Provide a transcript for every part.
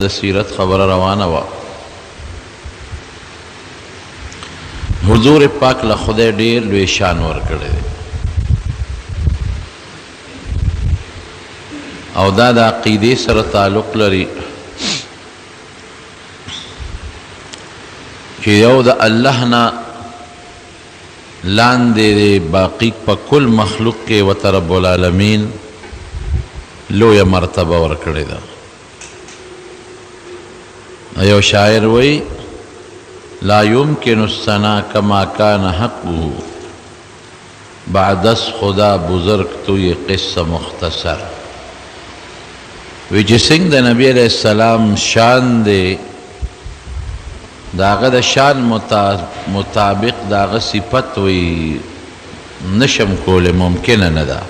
د سیرت خبره روانه وه. حضور پاک له خدای ډېر لوی شان ورکړی دی او دا د عقیدې سره تعلق لري چې یو د الله نه لاندې دی باقي په کل مخلوق کې ورته رب العالمین لویه مرتبه ورکړې ده. یو شاعر وی لا يمكن الثنا كما كان حقه بعد از خدا بزرگ تو یہ قصه مختصر. وی چې څنګه د نبی علیہ السلام شان دی داغه د شان مطابق داغه صفت وی نشم کوله ممکنه نه ده.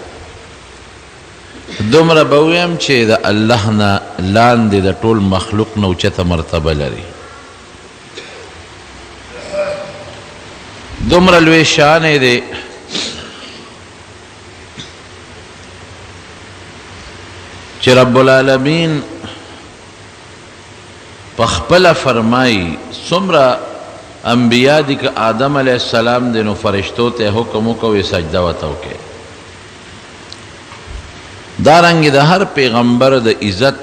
دومره به ویم چې د الله نه لاندې د ټول مخلوق نه اوچته مرتبه لري. دومره لوی شان یې دی چې رب العالمین په خپله فرمایي څومره انبیا دي که آدم علیه السلام دی نو فرشتو ته حکم وکوي سجده ورته وکړي. دارنګې د هر پیغمبر د عزت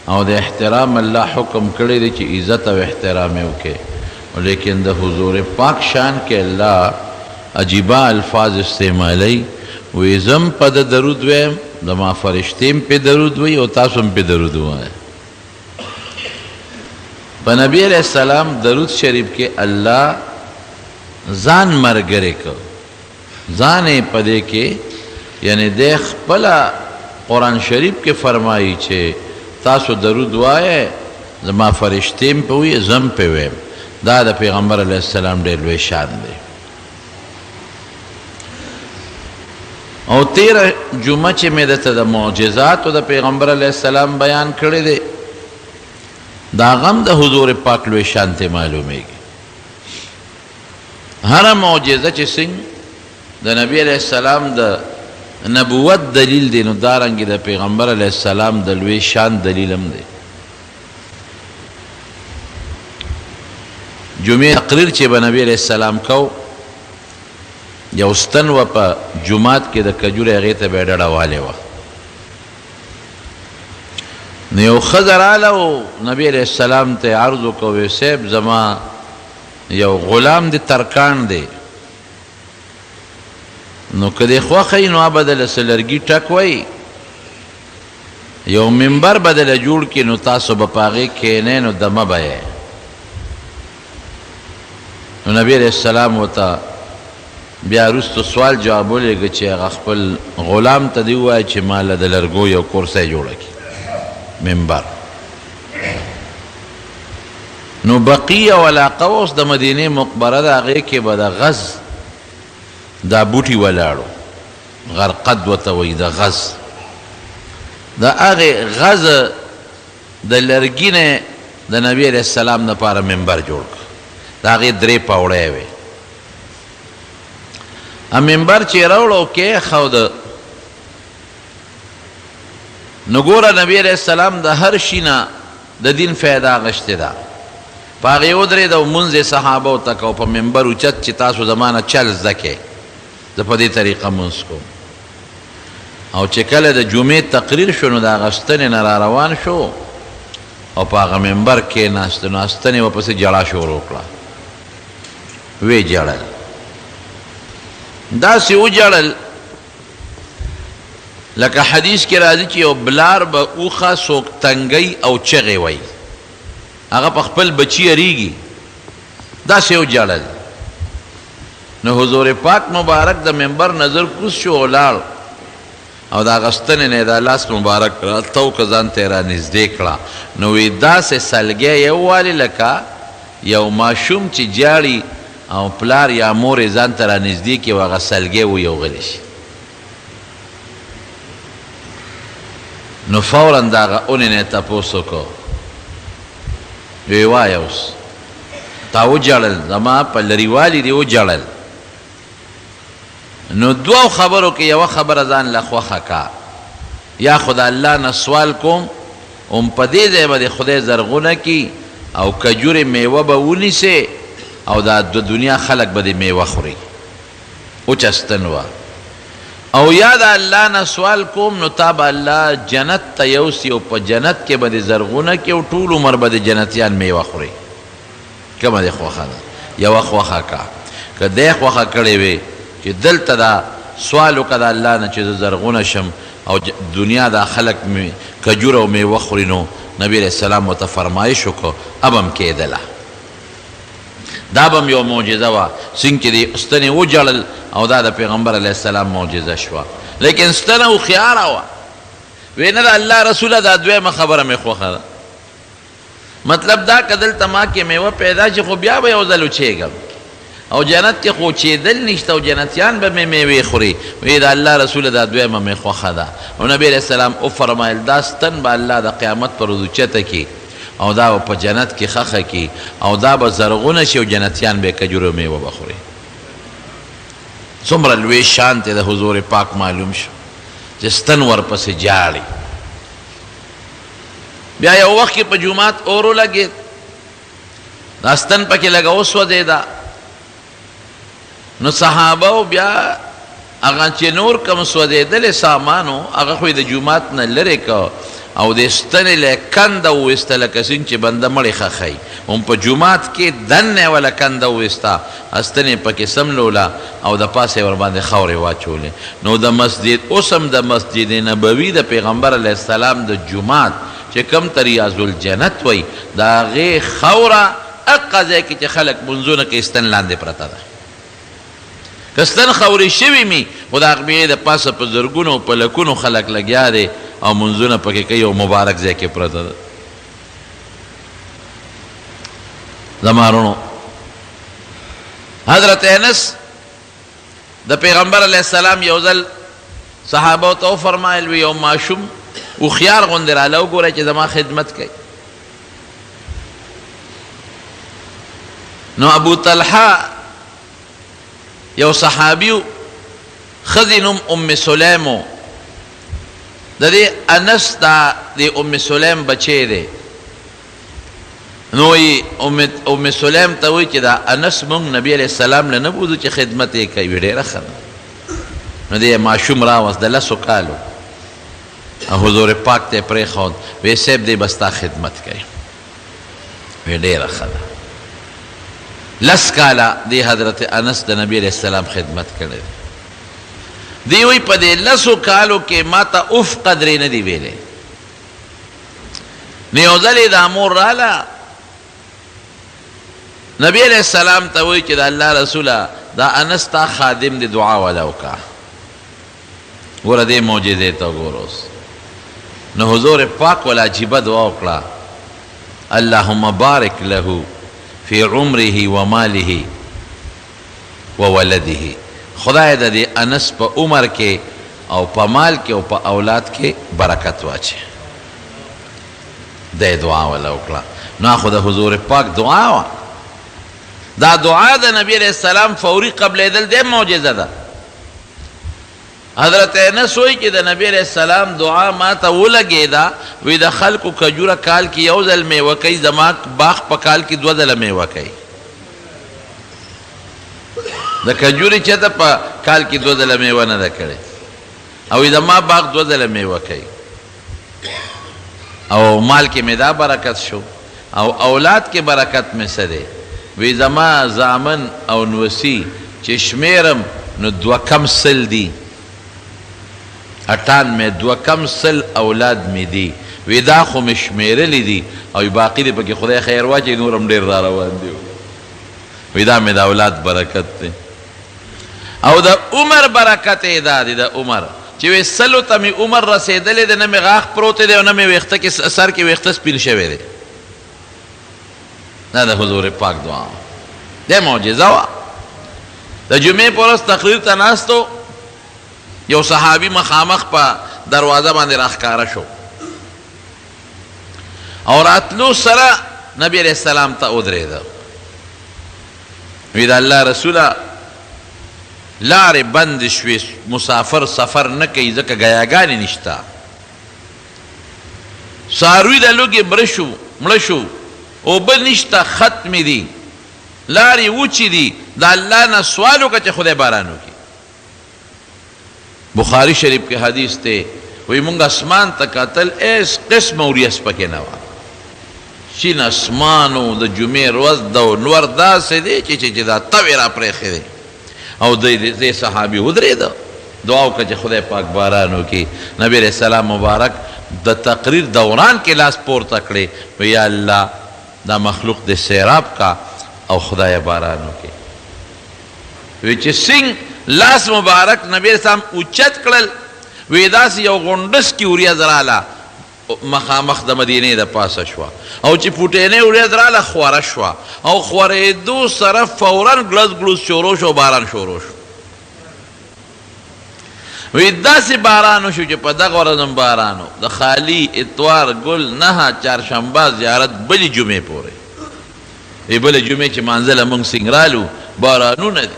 او د احترام الله حکم کړی دی چې عزت او احترام یې وکړي. لیکن د حضور پاک شان کې الله عجیبه الفاظ استعمالی وی زم په د درود ویم د ما فرشتیم په درود وی او تاسو هم په درود وایه. په نبی علیہ السلام درود شریف کې الله ځان مرګرې کړ. ځان یې په دې کې یعنی د خپله قرآن شریف کې فرمایي چې تاسو درود وایه زما فرشتیم په وی زم په ویم. دا د پیغمبر علیہ السلام ډېر لوی شان دی. او تیره جمعه چې مې درته د معجزاتو د پیغمبر علیہ السلام بیان کړی دی دا غم د حضور پاک لوی شان ته معلومیږي. هره معجزه چې څنګه د نبی علیہ السلام د نبوت دلیل دی نو دارنګې د پیغمبر علیہ السلام د لوی شان دلیل هم دی. جمعه تقریر چې به نبی علیہ السلام کو یو ستن و په جماعت کې د کجورې هغې ته به یې ډډه والې وه. نو یو ښځه راله او نبی علیہ السلام ته عرض وکړو وی صاحب زما یو غلام دی ترکاڼ دی نو که دې خوښه وي نو به دله څه لرګي ټک وی یو منبر به دله جوړ کړي نو تاسو به په هغې کښېنئ نو دمه به یې. نو نبی علیہ السلام ورته بیا وروسته سوال جواب ولېږه چې هغه خپل غلام ته دې ووایه چې ما له د لرګو یو کرسی جوړه کړي منبر. نو بقیه علاقه اوس د مدینې مقبره ده هغې کې به د غز دا بوټي ولاړو غرقد ورته وایي د غز د هغې غز د لرګي نه د نبي علیہ السلام دپاره منبر جوړ کړ. د هغې درې پوړۍ وې. منبر چې یې راوړو کېښود نو ګوره نبی علیہ السلام د هر شي نه د دین فایده اخیستې ده. په هغې ودرېد او لمونځ یې صحابو ته کو په منبر اوچت چې تاسو زما نه چل زده کړئ زه په دې طریقه لمونځ کوم. او چې کله د جمعې تقریر شو نو د هغه ستنې نه را روان شو او په هغه منبر کېناست نو ستنې ورپسې جړا شروع کړه. وی جړل داسې وجړل لکه حدیث کې راځي چې یو بلار به اوښه څوک تنګی او چغې وی هغه په خپل بچي یریږي داسې وجړل. نو حضور پاک مبارک د منبر نظر کوز شو ولاړ او د هغه ستنې نه یې دا لاس مبارک تو که ځان ته یې را نږدې کړه نو وی داسې سلګی یې ووالې لکه یو ماشوم چې جاړي او پلار یا مور یې ځان ته را نږدې کړي او هغه سلګی ویو غلی شي. نو فورا د هغه اونې نه یې تپوس وکړو وی وایه اوس تا وجړل زما په لرېوالي دې وجړل. نو دوو خبرو کې یوه خبره ځان له خوښه کا یا خدا الله نه سوال کوم هم په دې ځای به د خدای زرغونه کی او کجورې میوه به ونیسې او دا د دنیا خلق به د میوه خوري اوچستن وه او یا د الله نه سوال کوم نو تا به الله جنت ته یوسي او په جنت کې به د زرغونه کې او ټول عمر به د جنتیان میوه خوري کومه د خوښه ده یوه خوښه کا که دی خوښه کړې وې چې دلته دا سوال وکړه د الله نه چې زه زرغونه شم او دنیا دا خلق کجور او میوه خوري نو نبی علیہ السلام ورته فرمایش وکړو ابم کېدله دا به م یو معجزه وه څنګه چې د ستنې وجړل او دا د پیغمبر علیه السلام معجزه شوه لیکن ستنه هوښیاره وه وی نه د الله رسوله دا دویمه خبره مې خوښه ده مطلب دا که دلته ما کې میوه پیدا شي خو بیا به یو ځل وچېږم او جنت کې خو چېدل نشته او جنتیان به مې میوې خوري وی د الله رسوله دا دویمه مې خوښه ده او نبی علیه السلام وفرمایل دا ستن به الله د قیامت پر ورځ اوچته کړي او دا په جنت کې خخه کی او دا به زرغونه شي او جنتیان به کجورو میوه بخوري څومره لوی شان ته د حضور پاک معلوم شو چې ستن ورپسې جاړي بیا یو وخت کې په جومات اور ولګېد دا ستن پکې لږه وسوځېده نو صحابه بیا هغه چې نور کم سوځېدلی سامانو هغه خو یې د جومات نه لرې که او د ستنې له کنده وویسته لکه څنګه چې بنده مړې خښی هم په جومات کې دننه وله کنده وویسته ستنې پکې سملوله او د پاسه یې ورباندې خاورې واچولې نو د مسجد اوس هم د مسجد نبوي د پیغمبر علیه السلام د جومات چې کم ته ریاض الجنت وی د هغې خاوره هغه ځای کې چې خلک منځونه کې ستن لاندې پرته ده که ستن خاورې شوي مي خو د هغې د پاسه په زرګونو او په لکونو خلک لګیا دی او منځونه پکې کوي او مبارک ځای کې پرته ده زما وروڼو حضرت انس د پیغمبر علیه السلام یو ځل صحابو ته وفرمایل وي یو ماشوم هوښیار غوندې راله وګورئ چې زما خدمت کوي نو ابو طلحه یو صحابیو ښځې نوم ام سلیم و د دې انس دا د ام سلیم بچی دی نو ام سلیم ته وایي چې دا انس مونږ نبي علیه السلام له نه بوځو چې خدمت یې کوي ډېره ښه ده نو دی ماشوم راوست د لسو کالو او حضور پاک ته یې پرېښود وی صاحب دی به ستا خدمت کوي وی ډېره ښه ده لس کاله دی حضرت انس د نبي علیه السلام خدمت کړی دی وی په دې لسو کالو کې ما ته اف قدرې نه دی ویلی نو یو ځل یې دا مور راله نبی علیه السلام ته وی چې د الله رسوله دا انس تا خادم دی دعا وله وکړه ګوره دې معجزې ته وګوره اوس نو حضور پاک وله عجیبه دعا وکړه اللهم بارک له فی عمره و ماله و ولده خدای د دې انس په عمر کې او په مال کې او په اولاد کې برکت واچي د دعا ولا وکړه نو خو د حضور پاک دعا وه دا دعا د نبی علیہ السلام فوري قبلېدل دی معجزه ده حضرت انس وایي چې د نبی علیہ السلام دعا ما ته ولګېده وی د خلکو کجوره کال کې یو ځل میوه کوي زما باغ په کال کې دوه ځله میوه کوي د کجورې چېرته په کال کې دوه ځله میوه نه ده کړې او زما باغ دوه ځله میوه کوي او مال کې مې دا برکت شو او اولاد کې برکت مې څه دی وی زما زامن او نوسی چې شمیرم نو دوه کم سل دي 98 کم سل اولاد می دی وی دا خو مې شمیرلی دي او باقي دی پکې خدای خیر واچوي نور هم ډېر را روان دي وی دا مې د اولاد برکت دی او د عمر برکت یې دا دی د عمر چې وی سلو ته مې عمر رسېدلی دی نه مې غاښ پروت دی او نه مې ویښته کې سر کې ویښته سپین شوی دی دا د حضور پاک دعا دی معجزه وه د جمعې په ورځ تقریر ته ناستو یو صحابي مخامخ په دروازه باندې راښکاره شو او راتلو سره نبی علیہ السلام ته ودرېده وی د الله رسوله لارې بند شوې مسافر سفر نه کوي ځکه ګیاګانې نشته ساروی د لوږې مړه شو اوبه نشته ختمې دي لارې وچې دي د الله نه سوال وکړه چې خدای باران وکړي بخاری شریف کې حدیث دی وی مونږ اسمان ته کتل ایس قسم اوریس پکې نه وه شین اسمانو د جمعې ورځ د نور داسې دی چې دا توې را پرېښې دی او دې صحابي ودرېده دعا وکړه چې خدای پاک باران وکړي نبی علیہ السلام مبارک د تقریر دوران کې لاس پورته کړې وی یا الله دا مخلوق دې سیراب کا او خدای باران وکړي وی چې څنګه لاس مبارک نبی علیہ السلام اوچت کړل وی داسې یو غونډس کې وریځ راله مخامخ د مدینې د پاسه شوه او چې پوټینۍ وریځ راله خوره شوه او خورېدو سره فورا ګلز ګلوز شروع شو باران شروع شو وی داسې باران وشو چې په دغه ورځ هم باران و د خالي اتوار ګل نهه چهارشنبه زیارت بلې جمعې پورې وی بلې جمعې چې مانځله موږ سنګرالو بارانونه دي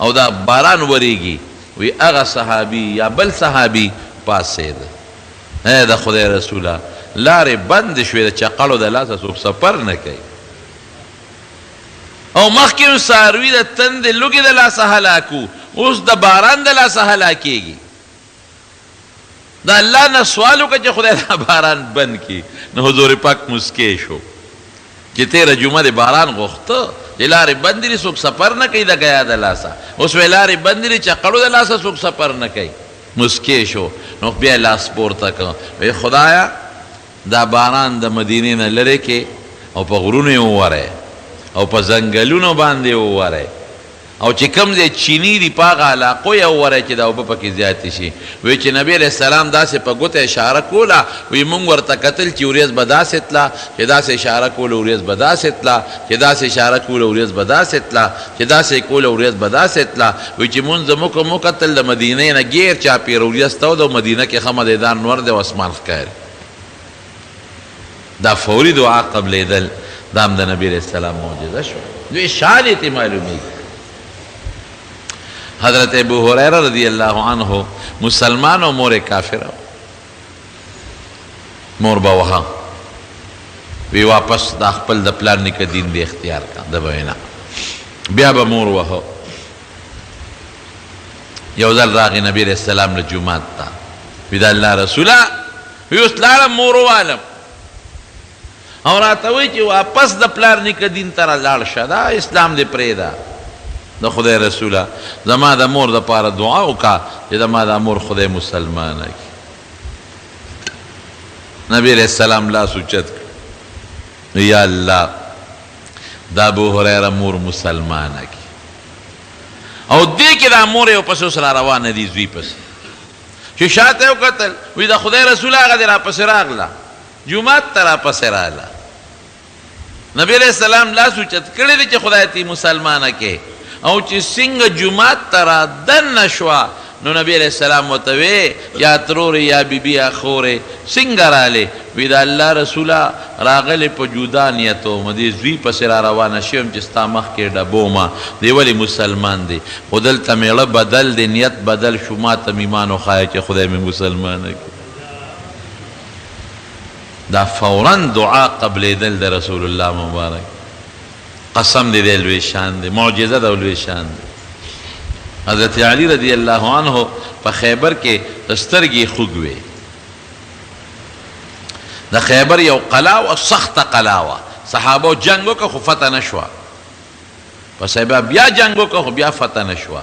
او دا باران وریږي وی هغه صحابي یا بل صحابي پاسېده ای د خدای رسوله لارې بندې شوې د چقړو د لاسه څوک سفر نه کوي او مخکې هم څاروي د تندې لوږې د لاسه هلاکو اوس د باران د لاسه هلاکېږي د الله نه سوال وکړه چې خدای دا باران بند کړي نو حضور پاک مسکې شو چې تېره جمعه د باران غوښته چې لارې بندې دي څوک سفر نه کوي د ګیا د لاسه اوس وی لارې بندې دي چقړو د لاسه څوک سفر نه کوي مسکې شو نو بیا لاس پورته کړه وی خدایه دا باران د مدینې نه لرې کې او په غرونو یې ووری او په ځنګلونو باندې ووری او چې کوم ځای چینی دي په هغه علاقو یې ووری چې دا اوبه پکې زیاتې شي وی چې نبی علیہ السلام داسې په ګوته اشاره کوله وی مونږ ورته کتل چې وریځ به داسې تله چې داسې اشاره کوله وریځ به داسې تله چې داسې اشاره کوله وریځ به داسې تله چې داسې کوله وریځ به داسې تله وی چې مونځ زموږ مو کتل د مدینې نه ګیر چاپېره وریځ ته و د مدینه کې ښه مدیدار نور دی او اسمان ښکاري دا فوري دعا قبلېدل دا هم د نبی علیہ السلام معجزه شو دوی شان یې ته معلومېږي حضرت ابو هریره رضی اللہ عنہ مسلمان و مور کافر مور به وها وی واپس دا خپل د پلار نیکه دین دی اختیار کا د وینا بیا به مور وها یو ځل راغی نبی علیہ السلام له جومات ته وی د الله رسوله وی اوس لاړم مور ووالم او راته وی چې واپس د پلار نیکه دین ته رالاړ شه دا اسلام دې پرېږده د خدای رسوله زما د مور دپاره دعا وکړه چې زما د مور خدای مسلمانه کړي نبی علیہ السلام لاس اوچت کړ یا الله دا ابو هریره مور مسلمانه کړي او دې کې دا مور یې ورپسې اوس را روانه دي زوی پسې چې شاته یې وکتل وی د خدای رسوله هغه دې راپسې راغله جومات ته راپسې راغله نبی علیہ السلام لاس اوچت کړی دی چې خدای تی مسلمانه کې او چې څنګه جومات ته را دننه شوه نو نبی علیہ السلام ورته وی یا ترورې یا بیبي یا خورې څنګه رالې وی د الله رسوله راغلې په جدا نیت وم دې زوی پسې را روانه شوم چې ستا مخکې ډبومه دی ولې مسلمان دی خو دلته میړه بدل دی نیت بدل شو ما ته م ایمان وښایه چې خدای مې مسلمانه کړي دا فورا دعا قبلېدل د رسول الله مبارک قسم دی دی لوی شان دی معجزه ده لوی شان دی حضرت علی رضی اللہ عنہ په خیبر کې سترګې خوږ وې د خیبر یو قلعه وه سخته قلعه وه صحابو جنګ وکړه خو فتح نه شوه پس بیا جنګ وکړه خو بیا فتح نه شوه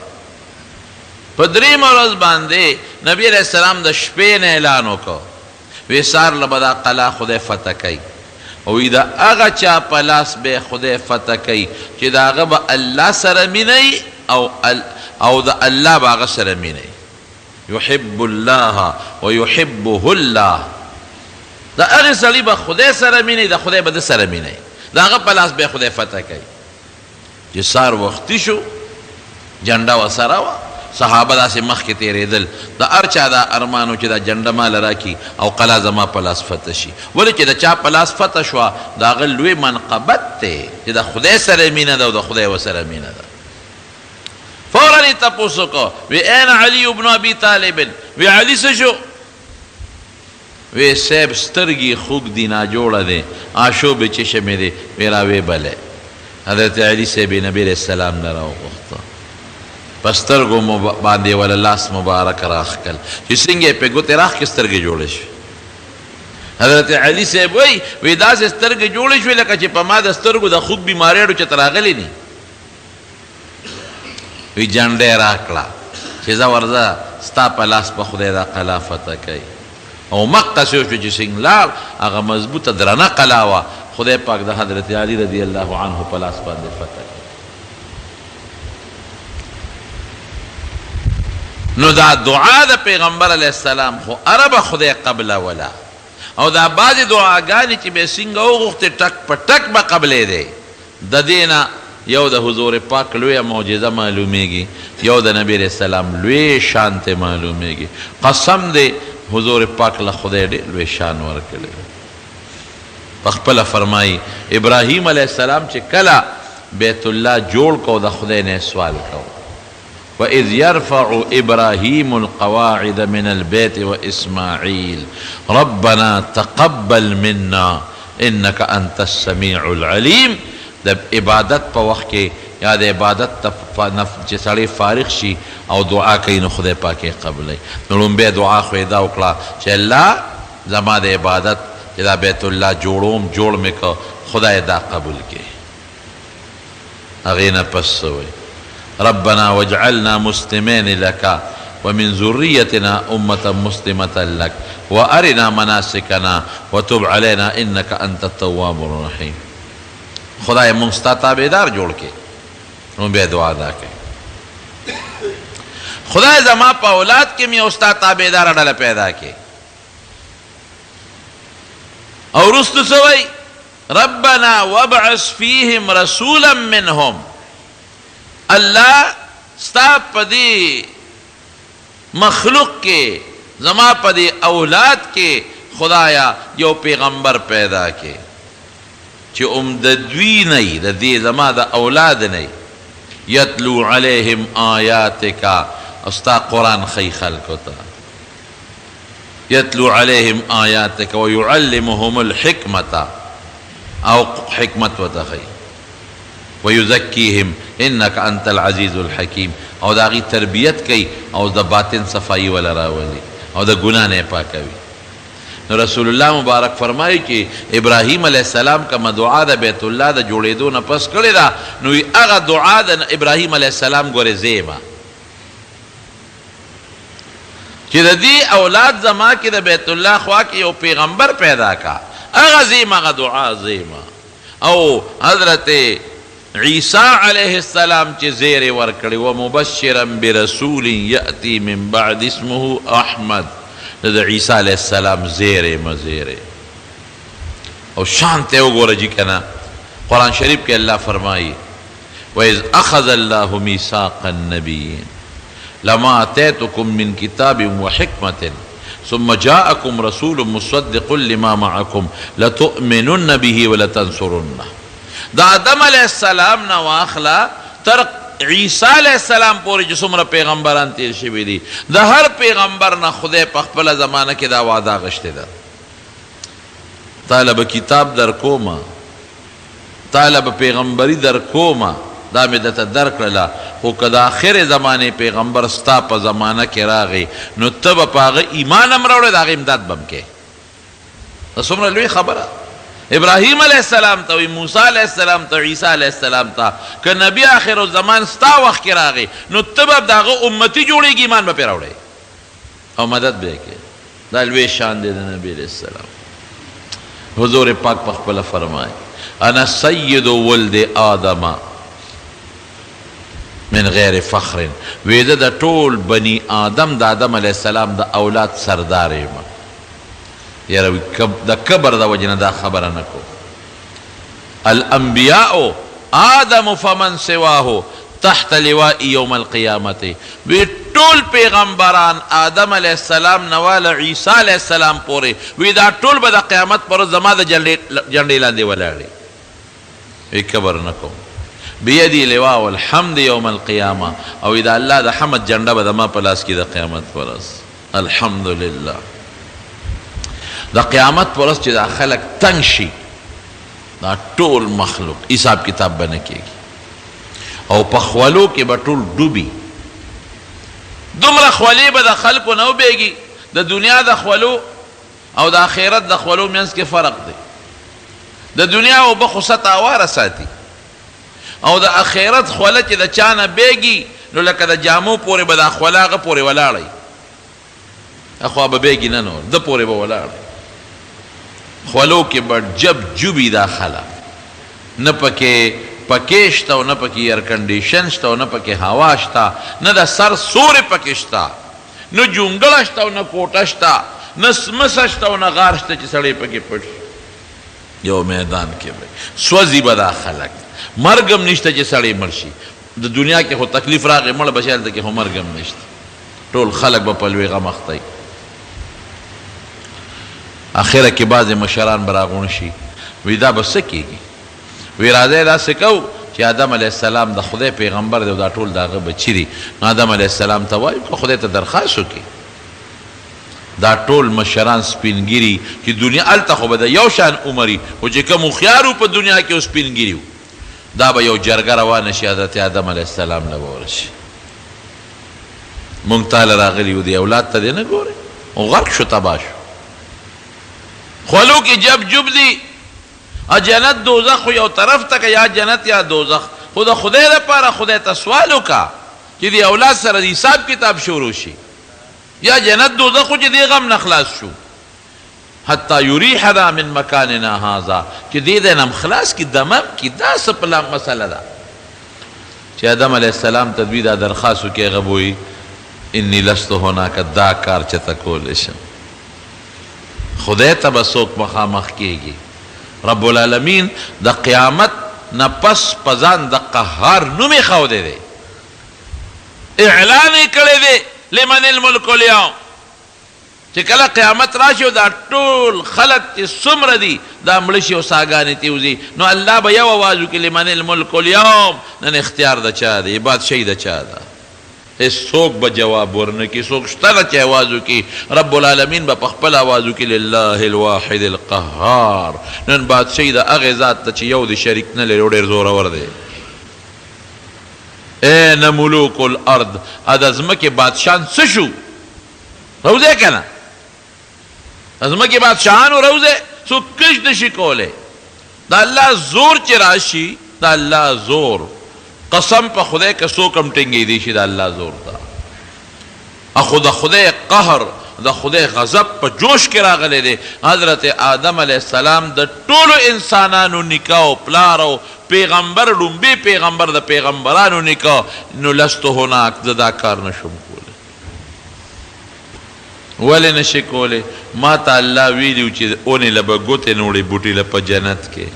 په درېیمه ورځ باندې نبی علیہ السلام د شپې نه اعلان وکړ وی سار له به دا قلعه خدای فتح کوي او وی د هغه چا په لاس به خدای فتح کوي چې د هغه به الله سره مینئ او د الله به هغه سره مینئ یحب الله ویحبه الله د هغې سړي به خدای سره مینئ د خدای به د سره مینئ د هغه په لاس به خدای فتح کوي چې سار وختي شو جنډه ورسره وه صحابه داسې مخکې تېرېدل د هر چا دا ارمانو چې دا جنډه ماله راکړي او قلعه زما په لاس فتح شي ولې چې د چا په لاس فتح شوه د هغه لوی منقبت دی چې د خدای سره مینه ده او د خدای ورسره مینه ده فورا یې تپوس وکړه وی این علي بن ابي طالب وی علي څه شو وی سیب سترگی خوک دی ناجوڑا دے آشوب چشم دے میرا وی بلے حضرت علی سیب نبی علیہ السلام نراو گفتا پسترگو باندے والا لاس مبارک راخ کل چی سنگے پہ گوتے راخ کی سترگی جوڑش حضرت علی سیب وی دا سے سترگی جوڑش وی لکا چی پا ما دا سترگو دا خوک بیماریڑو چی تراغلی نی وی جنڈے راکلا چیزا ورزا ستا پا لاس پا خدای دا قلافتا کئی او مقصیو شو چی سنگ لال اگا مضبوط درنا قلاوا خدای پاک دا حضرت علی رضی اللہ عنہ پا لاس پا دے فتح کئی نو دا دعا دا پیغمبر علیہ السلام خو عرب خدای قبل ولا او دا بعض دعاگانی چی بے سنگ او غخت ٹک پا ٹک با قبلے دے دا دینا یو دا حضور پاک لوی معجزہ معلومے گی یو دا نبی علیہ السلام لوی شانت معلومے گی قسم دے حضور پاک لخدے دے لوی شان ورکلے پخپلا فرمائی ابراہیم علیہ السلام چے کلا بیت اللہ جوڑ کو دا خدے نے سوال کو وَإِذْ يَرْفَعُ إِبْرَاهِيمُ الْقَوَاعِدَ مِنَ الْبَيْتِ وَإِسْمَاعِيلُ رَبَّنَا تَقَبَّلْ مِنَّا إِنَّكَ أَنْتَ السَّمِيعُ الْعَلِيمُ دا عبادت پا وقت کے یا دا عبادت چی ساڑی فارغ شی او دعا کئی نو خدای پاکی قبل ای نلون بے دعا خویدہ اکلا چی اللہ زما دا عبادت چی دا بیت اللہ جوڑ میں کا خدای دا قبل کے اغینا پس سوئی ربنا واجعلنا مسلمین لکا ومن ذریتنا امتا مسلمتا لک وارنا مناسکنا وتب علینا انکا انت التواب الرحیم خدای منستا تابیدار جوڑ کے نو بے دعا دا کے خدای زما پا اولاد کے میں استا تابیدار اڈالا پیدا کے اور رست سوئی ربنا وابعث فیہم رسولا منہم اللہ ستا پدی مخلوق کے زما پدی اولاد کے خدایا یو پیغمبر پیدا کے چی امددوی نئی دا دی زما دا اولاد نئی یتلو علیہم آیاتکا استا قرآن خی خلقتا یتلو علیہم آیاتکا ویعلمهم الحکمتا او حکمت و تخی ویزکیہم انکا انت العزیز الحکیم او دا غی تربیت کی او دا باطن صفائی والا راولی او دا گناہ نے پاکوی نو رسول اللہ مبارک فرمائی کہ ابراہیم علیہ السلام کا دعا دا بیت اللہ دا جوڑے دو نپس کردی دا نوی اغا دعا دا ابراہیم علیہ السلام گورے زیما کہ دا دی اولاد زما کی دا بیت اللہ خواہ کی یو پیغمبر پیدا کا اغا زیما اغا دعا زیما او حضرت عیسیٰ علیہ السلام چی زیر ورکڑی ومبشرا برسول یأتی من بعد اسمه احمد دا عیسیٰ علیہ السلام زیرے مزیرے اور شانتے ہو گو رجی کنا قرآن شریف کے اللہ فرمائی وَإِذْ أَخَذَ اللَّهُ مِيثَاقَ النَّبِيِّينَ لَمَا آتَيْتُكُم مِّن كِتَابٍ وَحِكْمَةٍ ثُمَّ جَاءَكُمْ رَسُولٌ مُصَدِّقٌ لِمَا مَعَكُمْ لَتُؤْمِنُنَّ بِهِ وَلَتَنْصُرُنَّهُ دا آدم علیہ السلام نا واخلا تر عیسیٰ علیہ السلام پوری جسمر پیغمبران تیر شوی دی دا ہر پیغمبر نا خدای پخپل زمانہ کی دا وعدہ غشتے دا طالب کتاب در کوما طالب پیغمبری در کوما دا مدتا در کرلا خو کدا آخر زمانے پیغمبر ستا پا زمانہ کی راغی نو تب پاغ ایمان امراوڑے دا غی امداد بم کے دا سمرا لوی خبرہ ابراہیم علیہ السلام تا موسیٰ علیہ السلام تا عیسیٰ علیہ السلام تا کہ نبی آخر الزمان ستا وقت کی راغی نو تب داغا امتی جوڑے گی ایمان با پیراوڑے او مدد بے کے دلوے شان دے نبی علیہ السلام حضور پاک پخپل فرمائے انا سید ولد آدم من غیر فخر ویدہ دا طول بنی آدم دا آدم علیہ السلام دا اولاد سردار ایمان یاروی دا کبر دا وجنہ دا خبر نکو الانبیاء آدم فمن سواہو تحت لوائی یوم القیامت وی طول پیغمبران آدم علیہ السلام نوال عیسیٰ علیہ السلام پورے وی دا طول با دا قیامت پر زمان دا جنڈی لاندے والاڑی وی کبر نکو بیدی لواء والحمد یوم القیامہ او دا اللہ دا حمد جنڈا با دا ما پلاس کی دا قیامت پر الحمدللہ د قیامت پر ورځ چې دا خلک تنګ شي دا ټول مخلوق حساب کتاب به نه کېږي او په خولو کې به ټول ډوبي دومره خولې به د خلکو نه وبېږي د دنیا د خولو او د آخرت د خولو منځ کې فرق دی د دنیا اوبه خو ست اواره ساتي او د آخرت خوله چې د چا نه بیږي نو لکه د جامو پورې به دا خوله هغه پورې ولاړی اخوا به بیږي نه نور ده پورې به ولاړی خولو کې به جب جوبي دا خله نه پکې پکې شته او نه پکې ایئر کنډیشن شته او نه پکې هوا شته نه د سر سورې پکې شته نه جونګړه شته او نه کوټه شته نه سمسه شته او نه غار شته چې سړی پکې پټ یو میدان کې به سوځي به دا خلک مرګ هم نشته چې سړی مړ شي د دنیا کې خو تکلیف راغی مړ به شي هلته کې خو مرګ هم نشته ټول خلک به په لوی غم اخته وي اخره کې بعضې مشران به راغونډ شي وي دا به څه کېږي وی راځئ داسې کوو چې آدم علیه السلام د خدای پیغمبر دی او دا ټول د هغه بچي دي نو آدم علیه السلام ته وایو که خدای ته درخواست وکړي دا ټول مشران سپینګیري چې دنیا هلته خو به د یو شان عمري خو چې کوم هوښیار په دنیا کې سپینګیري وو دا به یو جرګه روانه شي حضرت آدم علیه السلام نه به ورشي مونږ تاله راغلي یو دی اولاد ته دی نه ګورې او غرق شو تباه شو خولو کې جب جب دی جنت دوزخ خو یو طرف ته که یا جنت یا دوزخ خو د خدای دپاره خدای ته سوال وکړه چې د اولاد سره د حساب کتاب شروع شي یا جنت دوزخ خو چې دې غم نه خلاص شو حتی یریحنا من مکاننا هذا چې دې ځای نه هم خلاص کړي دمم کړي دا څه پلا مسله ده چې آدم علیه السلام ته دوی دا درخواست وکړي هغه به وایي انی لست هناک دا کار چېرته کولی شم خدای ته به څوک مخامخ کېږي رب العالمین د قیامت نه پس په ځان د قهار نوم یې ښودی دی اعلان یې کړی دی لمن الملک اليوم چې کله قیامت راشي او دا ټول خلق چې څومره دي دا مړه شي او ساګانې تېوځي نو الله به یو اواز وکړي لمن الملک اليوم نن اختیار د چا دی بادشاهي د چا ده هیڅوک به جواب ورنه کړي څوک شته نه چې اواز وکړي رب العالمین به په خپل اواز وکړي لله الواحد القهار نن بادشاهي د هغې ذات ته چې یو د شریک نه لري او ډېر زورور دی این ملوک الارض د ځمکې بادشاهان څه شو روځی که نه د ځمکې بادشاهانو روځی څوک کش نشي کولی د الله زور چې راشي د الله زور قسم په خدای که څوک هم ټینګېدی شي د الله زور ته خو د خدای قهر د خدای غضب په جوش کې راغلی دی حضرت آدم علیه السلام د ټولو انسانانو نکاح او پلار او پیغمبر لومبي پیغمبر د پیغمبرانو نکاح نو لستو هناک زه دا کار نشم کولی ولې نشي کولی ما ته الله ویلي چې اونې له به ګوتې نه وړې بوټي له په جنت کې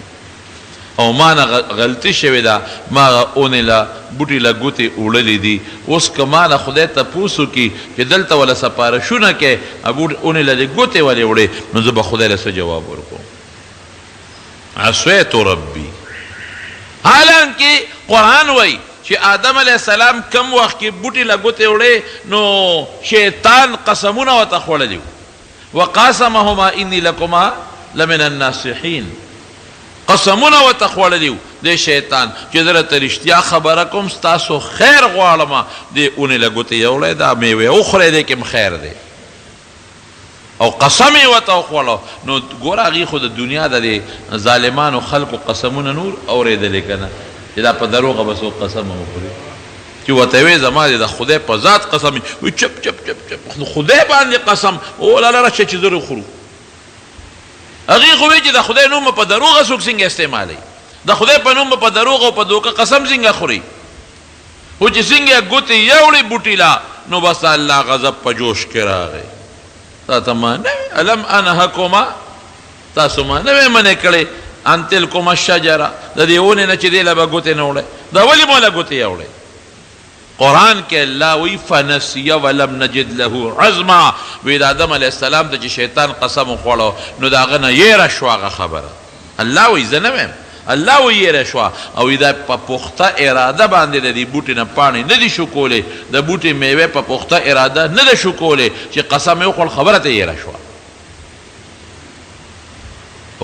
او ما نه غلطي شوې ده ما اونې له بوټي له ګوتې وړلې دي اوس که ما نه خدای تپوس وکړي چې دلته وله سپارښونه کې اونې له دې ګوتې ولې وړې نو زه به خدای له څه جواب ورکوم عصیت ربي حالانکه قرآن وایي چې آدم علیه السلام کم وخت کې بوټي له ګوتې وړې نو شیطان قسمونه ورته خوړلي وو وقاسمهما انی لکما لمن الناصحین قسمونه ورته خوړلي وو د شیطان چې زه درته رښتیا خبره کوم ستاسو خیر غواړم دې اونې له ګوتې یوړی دا میوې وخورئ دې کې هم خیر دی او قسم یې ورته وخوړو نو ګوره هغې خو د دنیا د دې ظالمانو خلقو قسمونه نور اورېدلې که نه چې دا په دروغه به څوک قسم وخوري چې ورته ویې زما د خدای په ذات قسم وي چپ چپ چپ چپ خدای باندې قسم اولاله راشه چې زه وخورو هغې خو وایي چې د خدای نوم په دروغه څوک څنګه استعمالوي د خدای په نوم په دروغه او په دوکه قسم څنګه خوري خو چې څنګه ګوتې یوړې بوټي لا نو بس الله غضب په جوش کې راغی تا ته ما نه الم انهکما تاسو ما نه وې منې کړې ان تلکما الشجره د دې ونې نه چې دې له به ګوتې نه وړې دا ولې ما له ګوتې یوړې قرآن کې الله وی فنسیه ولم نجد له عزما وی د آدم علیه السلام ته چې شیطان قسم وخوړو نو د هغه نه یېره شوه هغه خبره الله وی زه نه ویم الله وی یېره شوه او دا په پخته اراده باندې د دې بوټي نه پاڼې نه دي شو کولی د بوټي میوې په پخته اراده نه ده شو کولی چې قسم یې وخوړ خبره ته یېره شوه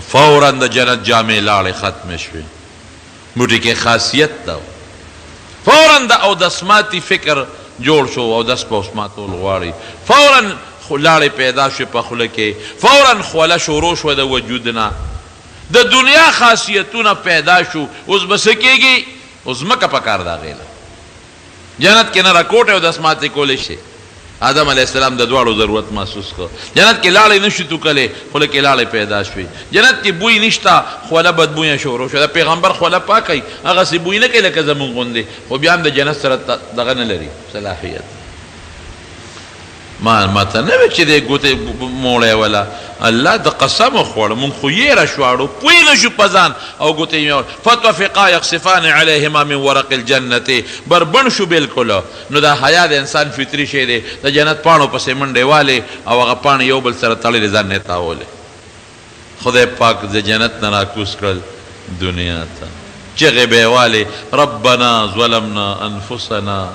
فوراً د جنت جامې لاړې ختمې شوې. موټي کې خاصیت ده، فوراً د اودس ماتي فکر جوړ شو، اودس په اوس ماتول غواړي، فوراً لاړې پیدا شوې په خوله کې، فوراً خوله شروع شوه د وجود نه، د دنیا خاصیتونه پیدا شو. اوس به څه کېږي؟ اوس ځمکه پکار ده هغې له. جنت کې نه راکوټې اودس ماتې کولی شي. آدم علیہ السلام د دواړو ضرورت محسوس کړ. جنت کې لاړې نشو توکلی، خوله کې لاړې پیدا شوې. جنت کې بوی نشته، خوله بدبویه شروع شوه. د پیغمبر خوله پاکوي، هغسې بوی نه کوي لکه زمونږ غوندې، خو بیا هم د جنت سره دغه نه لري صلاحیت. ما ته نه وی چې دی ګوتې موړی وله، الله د قسم وخوړه، مونږ خو یېره شواړو، پوی نه شو په ځان او ګوتې یې وړ. فطفقا یخصفان علیهما من ورق الجنة، بربند شو بلکل. نو دا حیا د انسان فطري شی دی، د جنت پاڼو پسې منډې والې او هغه پاڼې یو بل سره تړلې ځان نه تاولې. خدای پاک د جنت نه راکوز کړل دنیا ته، چغې به یې والې ربنا ظلمنا انفسنا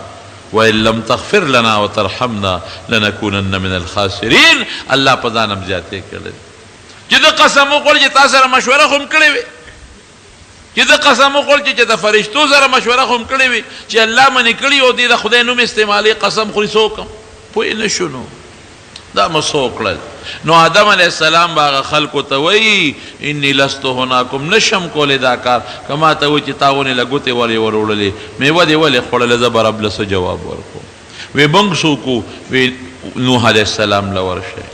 وَإِن لَمْ تَغْفِرْ لَنَا وَتَرْحَمْنَا لَنَكُونَنَّ مِنَ الْخَاسِرِينَ. الله په ځان هم زیاتې کړی چې د قسم وخوړ چې تا سره مشوره خو هم کړې وې، چې د قسم وخوړ چې د فرشتو سره مشوره خو هم کړې وې، چې الله منې کړي او دې د خدای نوم استعمالي قسم خوري څه وکړم؟ پوه نه شو. نو دا مو څه وکړل؟ نو آدم علیہ السلام به هغه خلکو ته وایي انی لست هناکم، نشم کولی دا کار. که ما ته وایي چې تا ونې له ګوتې ولې وروړلې، میوه دې ولې خوړلې، زه به رب له څه جواب ورکوم؟ وی موږ څوک وو؟ وی نوح علیہ السلام له ورشئ.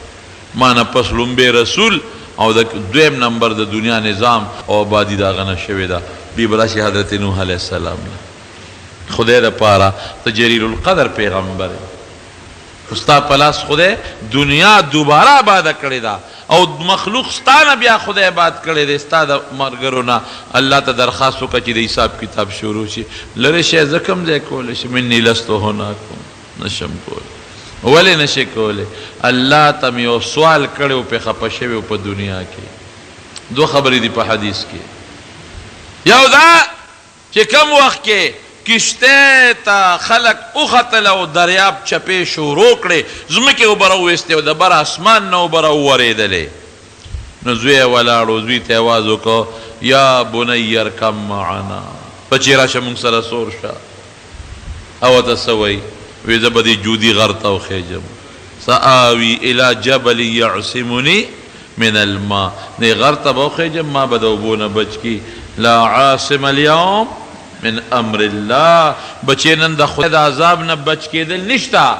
ما نه پس لومبی رسول او د دویم نمبر د دنیا نظام او آبادي د هغه نه شوې ده، بیا به راشي حضرت نوح علیہ السلام نه. خدای دپاره ته جلیل القدر پیغمبر ستا په لاس خدای دنیا دوباره آباده کړې ده او مخلوق ستا نه بیا خدای آباد کړی دی. ستا د ملګرو نه الله ته درخواست وکړه چې د حساب کتاب شروع شي. لرې شی زه کوم ځای کولی شم؟ انی لست هناکم، نشم کولی. ولې نشي کولی؟ الله ته مې یو سوال کړی و، پې خفه شوی و په دنیا کې. دو خبرې دي په حدیث کې. یو دا چې کم وخت کې کشته ته خلق اوختل او دریاب چپې شروع کړې، ځمکې اوبه راویستې او د بر اسمان نه اوبه راوورېدلې. نو زوی یې ولاړ، زوی ته یې آواز وکړه یا بنی ارکب معنا، بچې راشه موږ سره سور شه. او ته څه وایي؟ وی زه به دې جودي غر ته وخېږم، سآوي الی جبل یعصمني من الماء، دې غر ته به وخېږم، ما به د اوبو نه بچ کي. لا عاصم اليوم من امر الله، بچې نن د خدای د عذاب نه بچ کېدل نشته،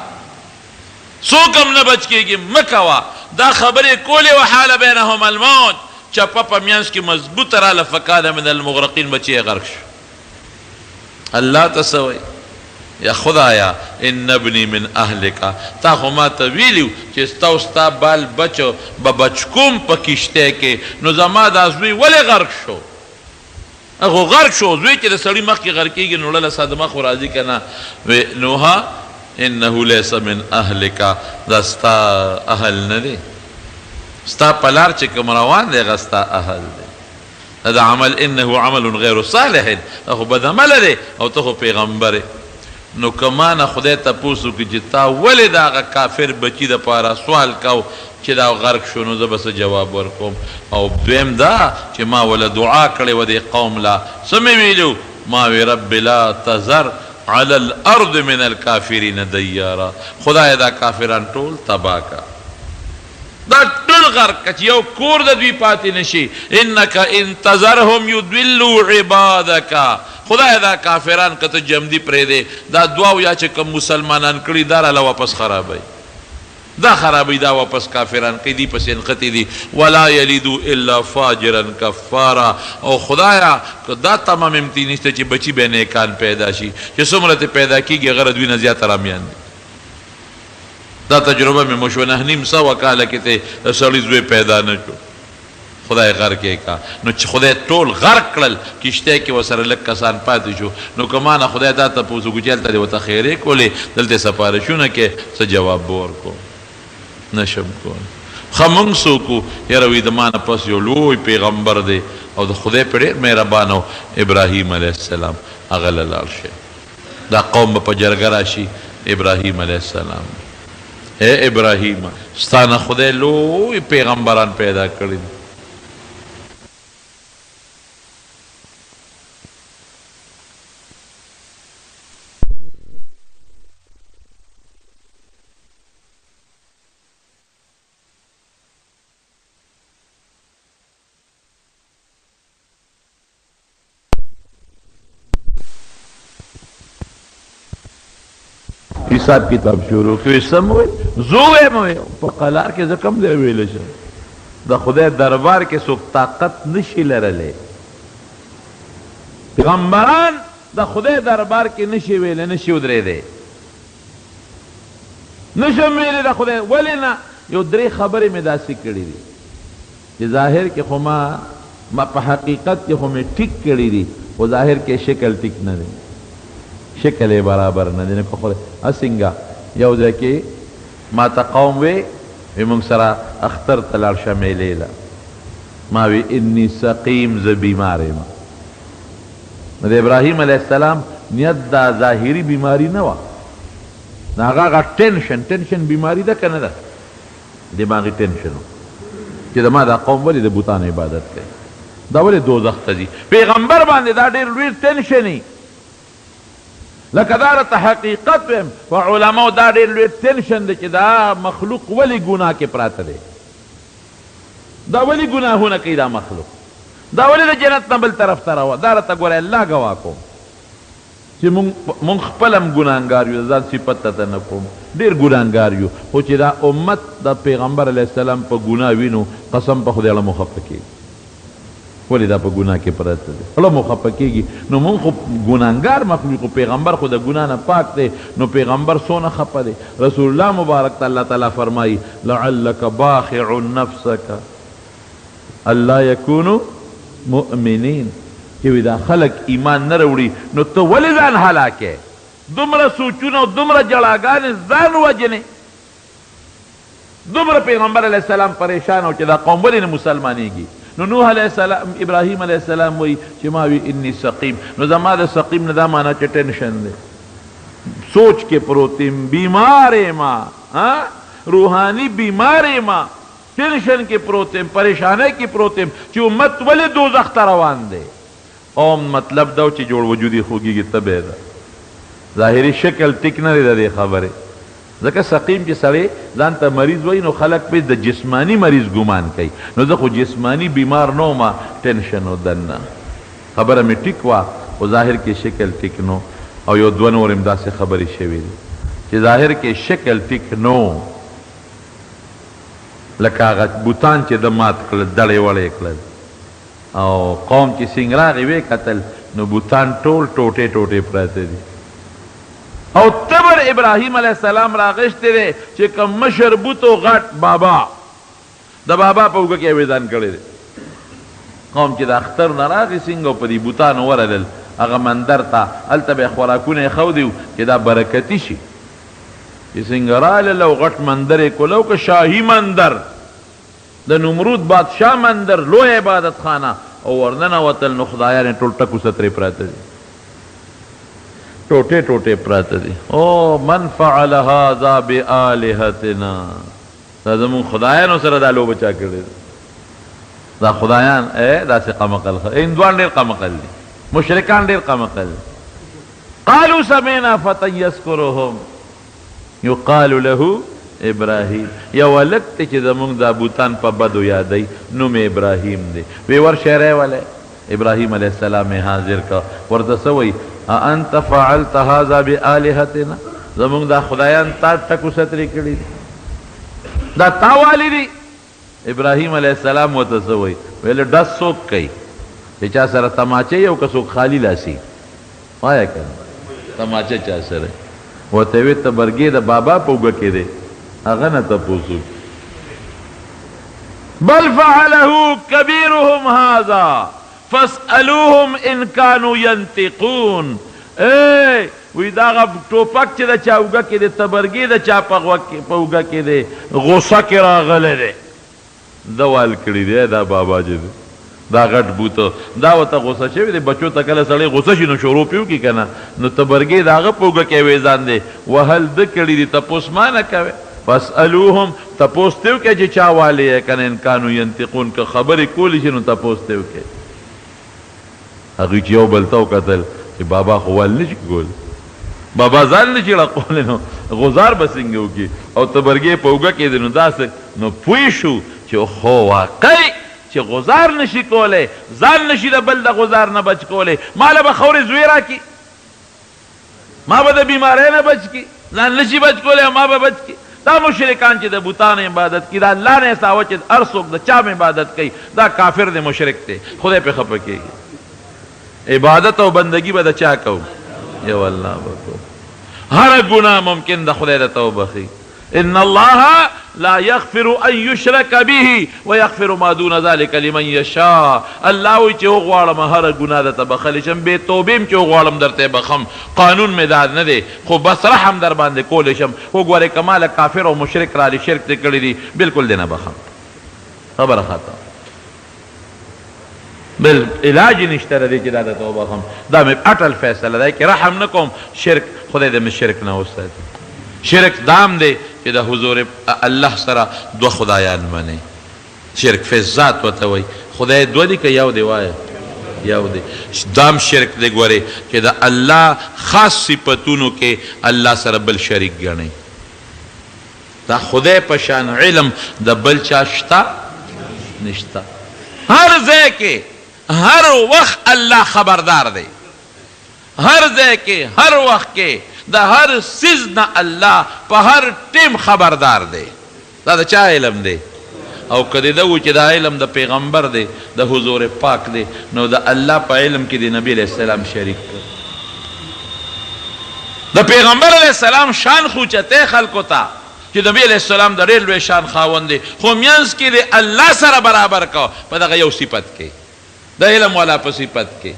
څوک هم نه بچ کېږي. مه کوه دا خبرې کولې وحال بینهم الموت، چپه په میانځ کې مضبوطه راله فکان من المغرقین، بچې یې غرق شو. الله ته څه وایي؟ یا خدایا ان ابنی من اهلک، تا خو ما ته ویلي چې ستا او ستا بال بچو به بچ کوم په کشتۍ کې، نو زما دا زوی ولې غرق شو؟ هغه غرق شو. زوی چې د سړي مخکې غرق کېږي نو ړله صدمه خو راځي که نه. نوحه انه لیس من اهلک، دا ستا اهل نه دی، ستا په لار چې کوم روان دی هغه ستا اهل دی. دا عمل انه عمل غیر صالح، دا خو بد عمله دی او ته خو پیغمبر. نو که ما نه خدای تپوس وکړي چې تا ولې د هغه کافر بچي دپاره سوال کو چې دا غرق شو، نو زه به څه جواب ورکوم؟ او دویم دا چې ما وله دعا کړې وه دې قوم لا، څه مې ویلو؟ ما وی رب لا تذر علی الارض من الکافرین دیارا، خدای دا کافران ټول تباه کا، دا ټول غرق که چې یو کور د دوی پاتې نشي. انک ان تذرهم یضلوا عبادک، خدای دا کافران که ته جمدی پرېږدې، دا دعا یا چې کوم مسلمانان کړي دا راله واپس خرابوي، دا خرابوي، دا واپس کافران کوي، دی پسې نښتې دي. ولا یلیدو الا فاجرا کفارا، او خدایا که دا تمام امتحان نشته چې بچي به نیکان پیدا شي، چې څومره ته پیدا کېږي هغه دوی نه زیات ارامیان دي. دا تجربه مې مو شوه، 9.5 سوه کاله کې ته د سړي زوی پیدا نه شو، خدای غرق یې کا. نو چې خدای ټول غرق کړل، کشتۍ کې ورسره لږ کسان پاتې شو. نو که ما نه خدای دا تپوس وکړو چې هلته دې ورته خیرې کولې، دلته سفارشونه کې څه جواب به ورکړو؟ نشم کولی. ښه موږ څوک وو؟ یاره وایي د ما نه پس یو لوی پیغمبر دی او د خدای پې ډېر مهربان و، ابراهیم علیه السلام، هغه له لاړ شي. دا قوم به په جرګه راشي ابراهیم علیه السلام، اے ابراهیم ستا نه خدای لوی پیغمبران پیدا کړي دي، حساب کتاب شروع کوي سم وي زوې مو په قلار کې زه کم دی ویل شم د خدای دربار کې څوک طاقت نشي لرلی پیغمبران د خدای دربار کې نشي ویلی نشي ودرېدی نشم ویلی د خدای ولې نه یو درې خبرې مې داسې کړي دي چې ظاهر کې خو ما په حقیقت کې خو مې ټیک کړي دي خو ظاهر کې شکل ټیک نه دی شکل یې برابر نه دی نه په خدای اسنګه یو ځای کې ما ته قوم وی موږ سره اختر ته لاړ شه میلې له ما وی انی سقیم زه بیمار یم د ابراهیم علیه السلام نیت دا ظاهري بیماری نه وه هغه هغه ټینشن بیماری ده که نه ده دماغي ټینشن چې د ما دا قوم ولې د بوتانو عبادت کوي دا ولې دوزخ ته ځي پیغمبر باندې دا ډېر لوی ټینشن لکه دا راته حقیقت ویم په علماو دا ډېر لوی ټینشن دی چې دا مخلوق ولې ګناه کې پراته دی دا ولې ګناهونه کوي دا مخلوق دا ولې د جنت نه بل طرف ته راوه دا راته ګوره الله ګواه کوم چې مونږ خپل هم ګناهګار یو ځان صفت ته نه کوم ډېر ګناهګار یو خو چې دا امت د پیغمبر علیه السلام په ګناه وینو قسم په خدای اړه مو خفه کېږي ولې دا په ګناه کې پراته دی اړه مو خفه کېږي نو مونږ خو ګناهګار مخلوق پیغمبر خو د ګناه نه پاک دی نو پیغمبر څونه خفه دی رسول الله مبارک ته الله تعالی فرمایي لعلک باخع نفسک الله یکونو مؤمنین چې وي دا خلق ایمان نه راوړي نو ته ولې ځان هلاکې دومره سوچونه او دومره جړاګانې ځان وجنې دومره پیغمبر علیه السلام پریشان او چې دا قوم ولې نه مسلمانېږي نو نوح علیه السلام ابراهیم علیه السلام وایي چې ما وی انی سقیم نو زما د سقیم نه دا معنا چې ټینشن دی سوچ کې پروت یم بیمار یم روحاني بیمار یم ټینشن کې پروت یم پریشانی کې پروت یم چې امت ولې دوزخ ته روان دی اوم مطلب دا چې جوړ وجودي خوږیږي تبه ده ظاهري شکل ټیک نه دی د دې خبرې ځکه سقیم چې سړی ځان ته مریض وایي نو خلک پې د جسماني مریض ګمان کوي نو زه خو جسماني بیمار نه وم ټینشن و دننه خبره مې ټیک وه خو ظاهر کې شکل ټیک نو او یو دوه نور هم داسې خبرې شوي دي چې ظاهر کې شکل ټیک نو لکه هغه بوتان چې د مات کړل دړې وړې کړل او قوم چې څنګه راغی ویې کتل نو بوتان ټول ټوټې ټوټې پراته دي او تبر ابراهیم علیه السلام راغشتی دی چې کوم مشر بوت و غټ بابا د بابا په اوږه کې اویزان کړی دی قوم چې د اختر نه راغی څنګه په دې بوتانو ورغلل هغه مندر ته هلته به یې خوراکونه یې ښودي وو چې دا برکتي شي چې څنګه رالل او غټ مندر یې کولو که شاهي مندر د نمرود بادشاه مندر لوی عبادت خانه او ورننوتل نو خدایان یې ټول ټکو سترې پراته دي ټوټې ټوټې پراته دي او من فعل هذا بآلهتنا دا زمون خدایانو سره دا لوبه چا کړې دا خدایان داسې قمقل هندوان ډېر قمقل دي مشرکان ډېر قمقل قالوا سمعنا فتى يذكرهم يقال له ابراهیم یو هلک دی چې زمونږ دا بوتان په بدو یادوي نوم ابراهیم دی وی ورشه راولی ابراهیم علیه السلام یې حاضر کا ورته څه وایي انت فعلت هذا بآلهتنا زمونږ دا خدایان تا ټکو سترې کړي دي دا تا والی دي ابراهیم علیه السلام ورته څه وایي ویل ډز څوک کوي چې چا سره تماچه یو که څوک خالی لاسي وایه که تماچه چا سره ورته وی ته برګې د بابا په اوږه کې دی هغه نه تپوسو بل فعله كبيرهم هذا فاسألوهم ان كانوا ينطقون وی دا غ ټوپک چې د چا اوږه کې دی تبرګې د چا په اوږه کې دی غصه کې راغلی دی ده وال کړي دی دا بابا چې دی دا غټ بوته دا ورته غصه شوی دی بچو ته کله سړی غصه شي نو شروع پې وکړي که نه نو تبرګې د هغه په اوږه کې ویزان دی وهل ده کړي دي تپوس ما نه کوې فاسألوهم تپوس ته وکړه چې چا والی یې که نه ان کانو ینطقون که خبرې کولی شي نو تپوس ته وکړې هغوی چې یو بل ته وکتل چې بابا خو وال نه شي کول بابا ځان نه شي ړقولی نو غزار به څنګه وکړي او تبرګې په اوږه کې دی نو داسې نو پوه شو چې خو واقعي چې غزار نشي کولی ځان نشي د بل د غزار نه بچ کولی ما له به خورې زوی راکړي ما به د بیماری نه بچ کړي ځان نشي بچ کولی او ما به بچ کړي. دا مشرکان چې د بوتانو عبادت کوي، دا الله نه ساوه چې هر څوک د چا عبادت کوي، دا کافر دی، مشرک دی، خدای پې خفه کېږي. عبادت او بندگی به د چا کوو؟ یو الله به کوو. هر ګناه ممکن د خدای د توبه خي. ان الله لا يغفر ان يشرك به ويغفر ما دون ذلك لمن يشاء. الله وی چې وغواړم هر ګناه درته بخلی شم، بې توبې چې وغواړم درته بخم، قانون مې دا نه دی، خو بس رحم در باندې کولی شم. وګورئ که ما له کافر او مشرک رالی شرک دې کړي دي، بلکل دې نه بخم. خبره خطا، بل علاج نشته دی چې دا د توبه خم. دا مې اټل فیصله دی چې رحم نه کوم. شرک خدای دې مې شرک نه وساتي. شرک دام دی چې د حضور الله سره دو خدایان منی. شرک فی ذات ورته وایي. خدای دو دی که یو دی؟ وایه یو دی. دام شرک دی ګورې چې د الله خاص صفتونو کې الله سره بل شریک ګڼئ. دا خدای په شان علم د بل چا شته نشته. هر ځای کې هر وخت الله خبردار دی. هر ځای کې هر وخت کې د هر سیز نه الله په هر ټیم خبردار دی. دا د چا علم دی؟ او کدی دا و چې دا علم د پیغمبر دی، د حضور پاک دی، نو د الله په علم کې د نبی علیہ السلام شریک کړ. د پیغمبر علیہ السلام شان خوچته خلکو ته چې نبی علیہ السلام د ډېر لوی شان خاوند دی، خو منځ کې د الله سره برابر کو په دغه یو صفت کې، د علم والا په صفت کې.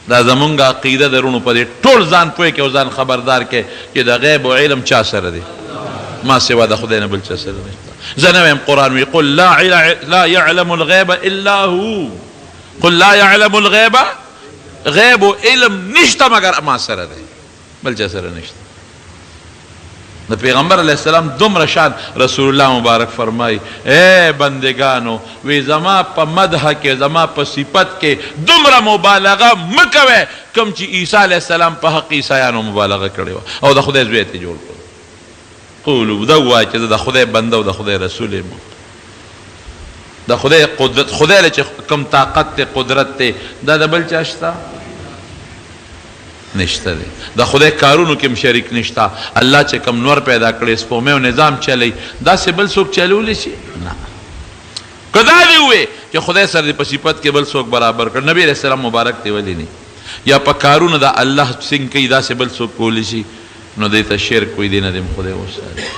دا زمونږ عقیده درونو په دې ټول ځان پوه کې او ځان خبردار کې چې د غیب او علم چا سره دی؟ ما سوا د خدای نه بل چا سره نشته. زه نه وایم قرآن وی قل لا يعلم الغیب الا هو. قل لا يعلم الغیب، غیب و علم نشته مگر ما سره دی، بل چا سره نشته. د پیغمبر علیہ السلام دومره شان رسول الله مبارک فرمای اے بندگانو وی زما په مدح کې زما په صفت کې دومره مبالغه مکوي کوم چې عیسی علیہ السلام په حق عیسایانو مبالغه کړې او د خدای زوی ته جوړ کړ. قولوا دا وایي چې د خدای بنده او د خدای رسول یم. د خدای قدرت، خدای له چې کوم طاقت ته قدرت ته دا د بل چا شته نشته دی. د خدای کارونو کې شریک نشته. الله چې کوم نور پیدا کړی سپومې او نظام چلی، داسې بل څوک چلولی شي؟ نه. که دا دې ووایې چې خدای سره دې په صفت کې بل څوک برابر کړ، نبی علیہ السلام مبارک دی ولې نه؟ یا په کارونو د الله څنګه کوي داسې بل څوک کولی شي؟ نو دې ته شرک وایي، دې نه دې خدای وساتي.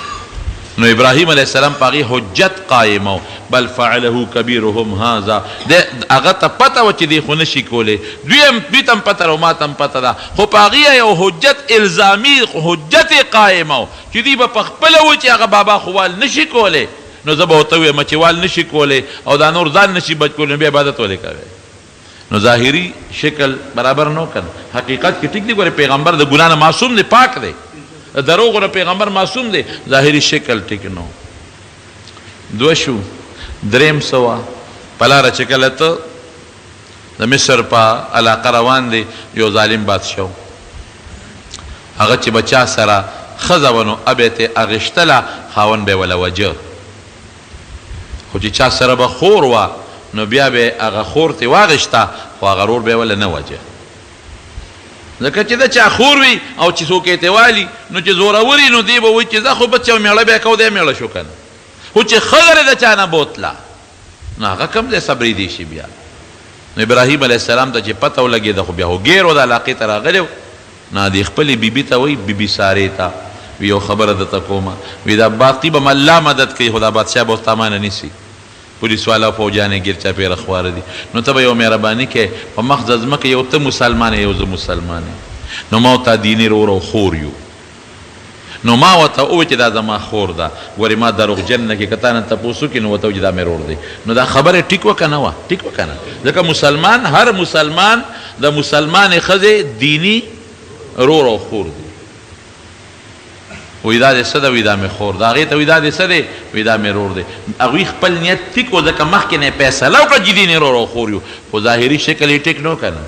نو ابراهیم علیہ السلام پاغي حجت قائمو بل فعله کبیرهم هذا. هغه ته پته و چې دی خو نشي کولی، دوی تم پته او ما تم پته ده، خو پاغي یو حجت الزامی حجت قائمو چې دی به پخپله و چې هغه بابا خوال نشي کولی. نو زه به ورته ویم چې وال نشي کولی او دا نور ځان نشي بچ کولی، بیا عبادت ولې کوي؟ نو ظاهري شکل برابر نو کړ. حقیقت کې ټیک دی، ګوره پیغمبر د ګناه نه معصوم دی، پاک دی، دروغ نه پیغمبر معصوم دی، ظاهری شکل ټیک نو. دو شو. دریم سوا پلاره چې کله ته د مصر په علاقه روان دی، یو ظالم بادشاه هغه چې بچا سره ښځه وه نو ابې ته اغېشتله، خاوند به یې وله وجه، خو چې چا سره به خور وه نو بیا به هغه خور ته واغېشته، خو هغه رور به یې وله نه وجه. ځکه چې د چا خور وي او چې څوک یې تېوالي نو چې زورور وي نو دی به وایي چې زه خو بچه مېړه بیا کو دی مېړه شو که نه، خو چې ښځه د چا نه بوتله نو هغه کوم ځای صبرېدی شي بیا. نو ابراهیم علیه السلام ته چې پته ولګېده خو بیا خو ګیر و د علاقې ته راغلی و. نو دې خپلې بیبي ته وایي بیبي سارې ته وي یو خبره درته کومه، وي دا باقي به الله مدد کوي خو دا بادشاه به اوس تا مانه نیسي، پولیس والا فوجانې ګیر چاپېره خواره دي. نو ته به یو مهرباني کوې په مخ د ځمکه یو ته مسلمان یې یو زه مسلمان یم، نو ما ورته دیني رور او خور یو. نو ما ورته ووایي چې دا زما خور ده، ګورې ما دروغجن نه کړي، که تا نه تپوس وکړي نو ورته وایي چې دا مې رور دی. نو دا خبره ټیک وه که نه وه؟ ټیک وه که نه؟ ځکه مسلمان هر مسلمان د مسلمانې ښځې دیني رور او خور دی. وی دا دې څه ده؟ وی دا مې خور ده. هغې ته وی دا دې څه دی؟ وی دا مې رور دی. هغوی خپل نیت ټیک و، ځکه مخکې نه یې فیصله وکړه چې دیني رور او خور یو، خو ظاهري شکل یې ټیک نه و که نه؟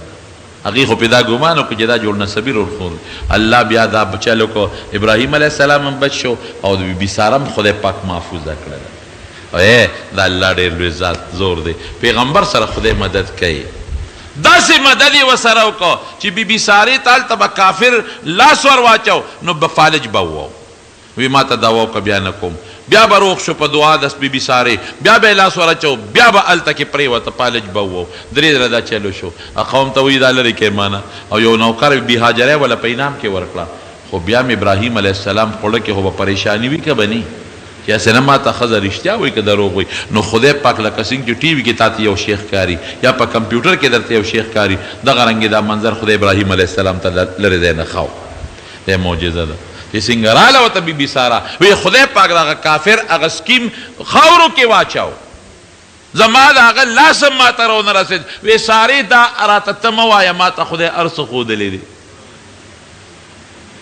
هغې خو پې دا ګمان وکړو چې دا جوړ نسبي رور خور دی. الله بیا دا چلو کو، ابراهیم علیه السلام هم بچ شو او د بیبي ساره هم خدای پاک محفوظه کړله. دا الله ډېر لوی ذات زور دی. پیغمبر سره خدای مدد کوي. داسې مدد یې ورسره وکړو چې بي بي سارې ته هلته به کافر لاس ور واچو نو به فالج به وو وی ما ته دوا وکړه بیا نه کوم بیا به روغ شو په دعا د بي بي سارې بیا به یې لاس ور اچو بیا به هلته کې پرېوته فالج به وو 3 ځله دا چلو شو قوم ته وایي دا لرې کې مانه او یو نوکر بي هاجرې وله په انعام کې ورکړه خو بیا م ابراهیم علیه السلام خوړه کې خو به پریشاني وي که به نه یا سنه ما ته ښځه رښتیا وایي که دروغ وایي نو خدای پاک لکه څنګه چې ټي وي کې تا ته یو شیخ کاري یا په کمپیوټر کې درته یو شیخ کاري دغه رنګې دا منظر خدای ابراهیم علیه السلام ته لرې دی نه ښاو دا معجزه ده چې څنګه راله ورته بي بي ساره وی خدای پاک دغه کافر هغه سکیم خاورو کې واچاو زما د هغه لاس هم ما ته رونه رسېد وی سارې دا راته ته مه وایه ما ته خدای هر څه ښودلی دی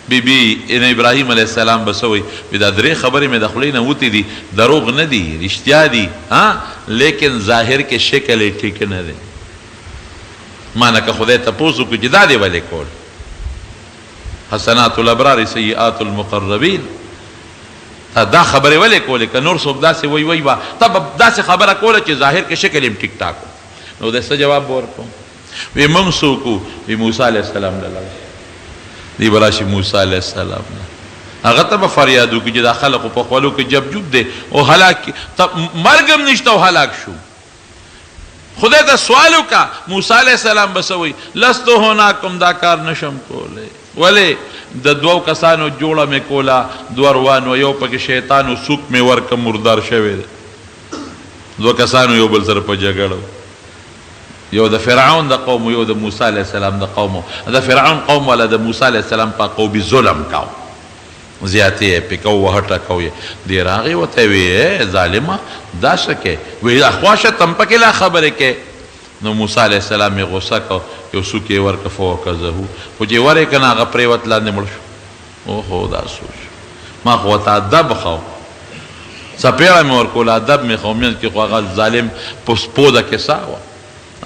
بی بی ابراهیم علیه السلام بس وی دا 3 خبرې مې د خولې نه وتې دي دروغ نه دي رښتیا دي لیکن ظاهر کې شکل یې ټیک نه دی ما نه که خدای تپوس وکړو چې دا دې ولې کول حسنات الابرار سیئات المقربین دا خبرې ولې کولې که نور څوک داسې وی به ته به داسې خبره کوله چې ظاهر کې شکل یې ټیک ټاک نو د څه جواب ورکړم وی موږ څوک وو وی موسی علیه السلام له دی براشي موسی علیه السلام هغه ته به فریاد وکړي چې دا خلقو په خولو کې جب دی او هلاک مرګ هم نشته او هلاک شو خدای ته سوال وکړه موسی علیه السلام به څه وایي لستو هناکم دا کار نشم کولی ولې د 2 کسانو جوړه مې کوله 2 روانو یو پکې شیطان و سوک مې ورکه مردار شوی دی 2 کسانو یو بل سره په جګړه یو د فرعون د قوم یو د موسی علیه السلام د قوم د فرعون قوم والا د موسی علیه السلام په قومي ظلم کاو زیاتې یې پې کو وهټه کو یې دی راغی ورته وی ظالمه دا څه کې وی خواشه تم پکې لا خبرې کې نو موسی علیه السلام یې غوسه کو یو څوک یې ورکه فوکزهو خو چې ورې که نه هغه پرېوت لاندې مړ شو اوهو دا سوچ ما خو ورته ادب ښو څپېړه مې ورکوله ادب مې ښو منځ کې خو هغه ظالم پوسپوده کیسه وه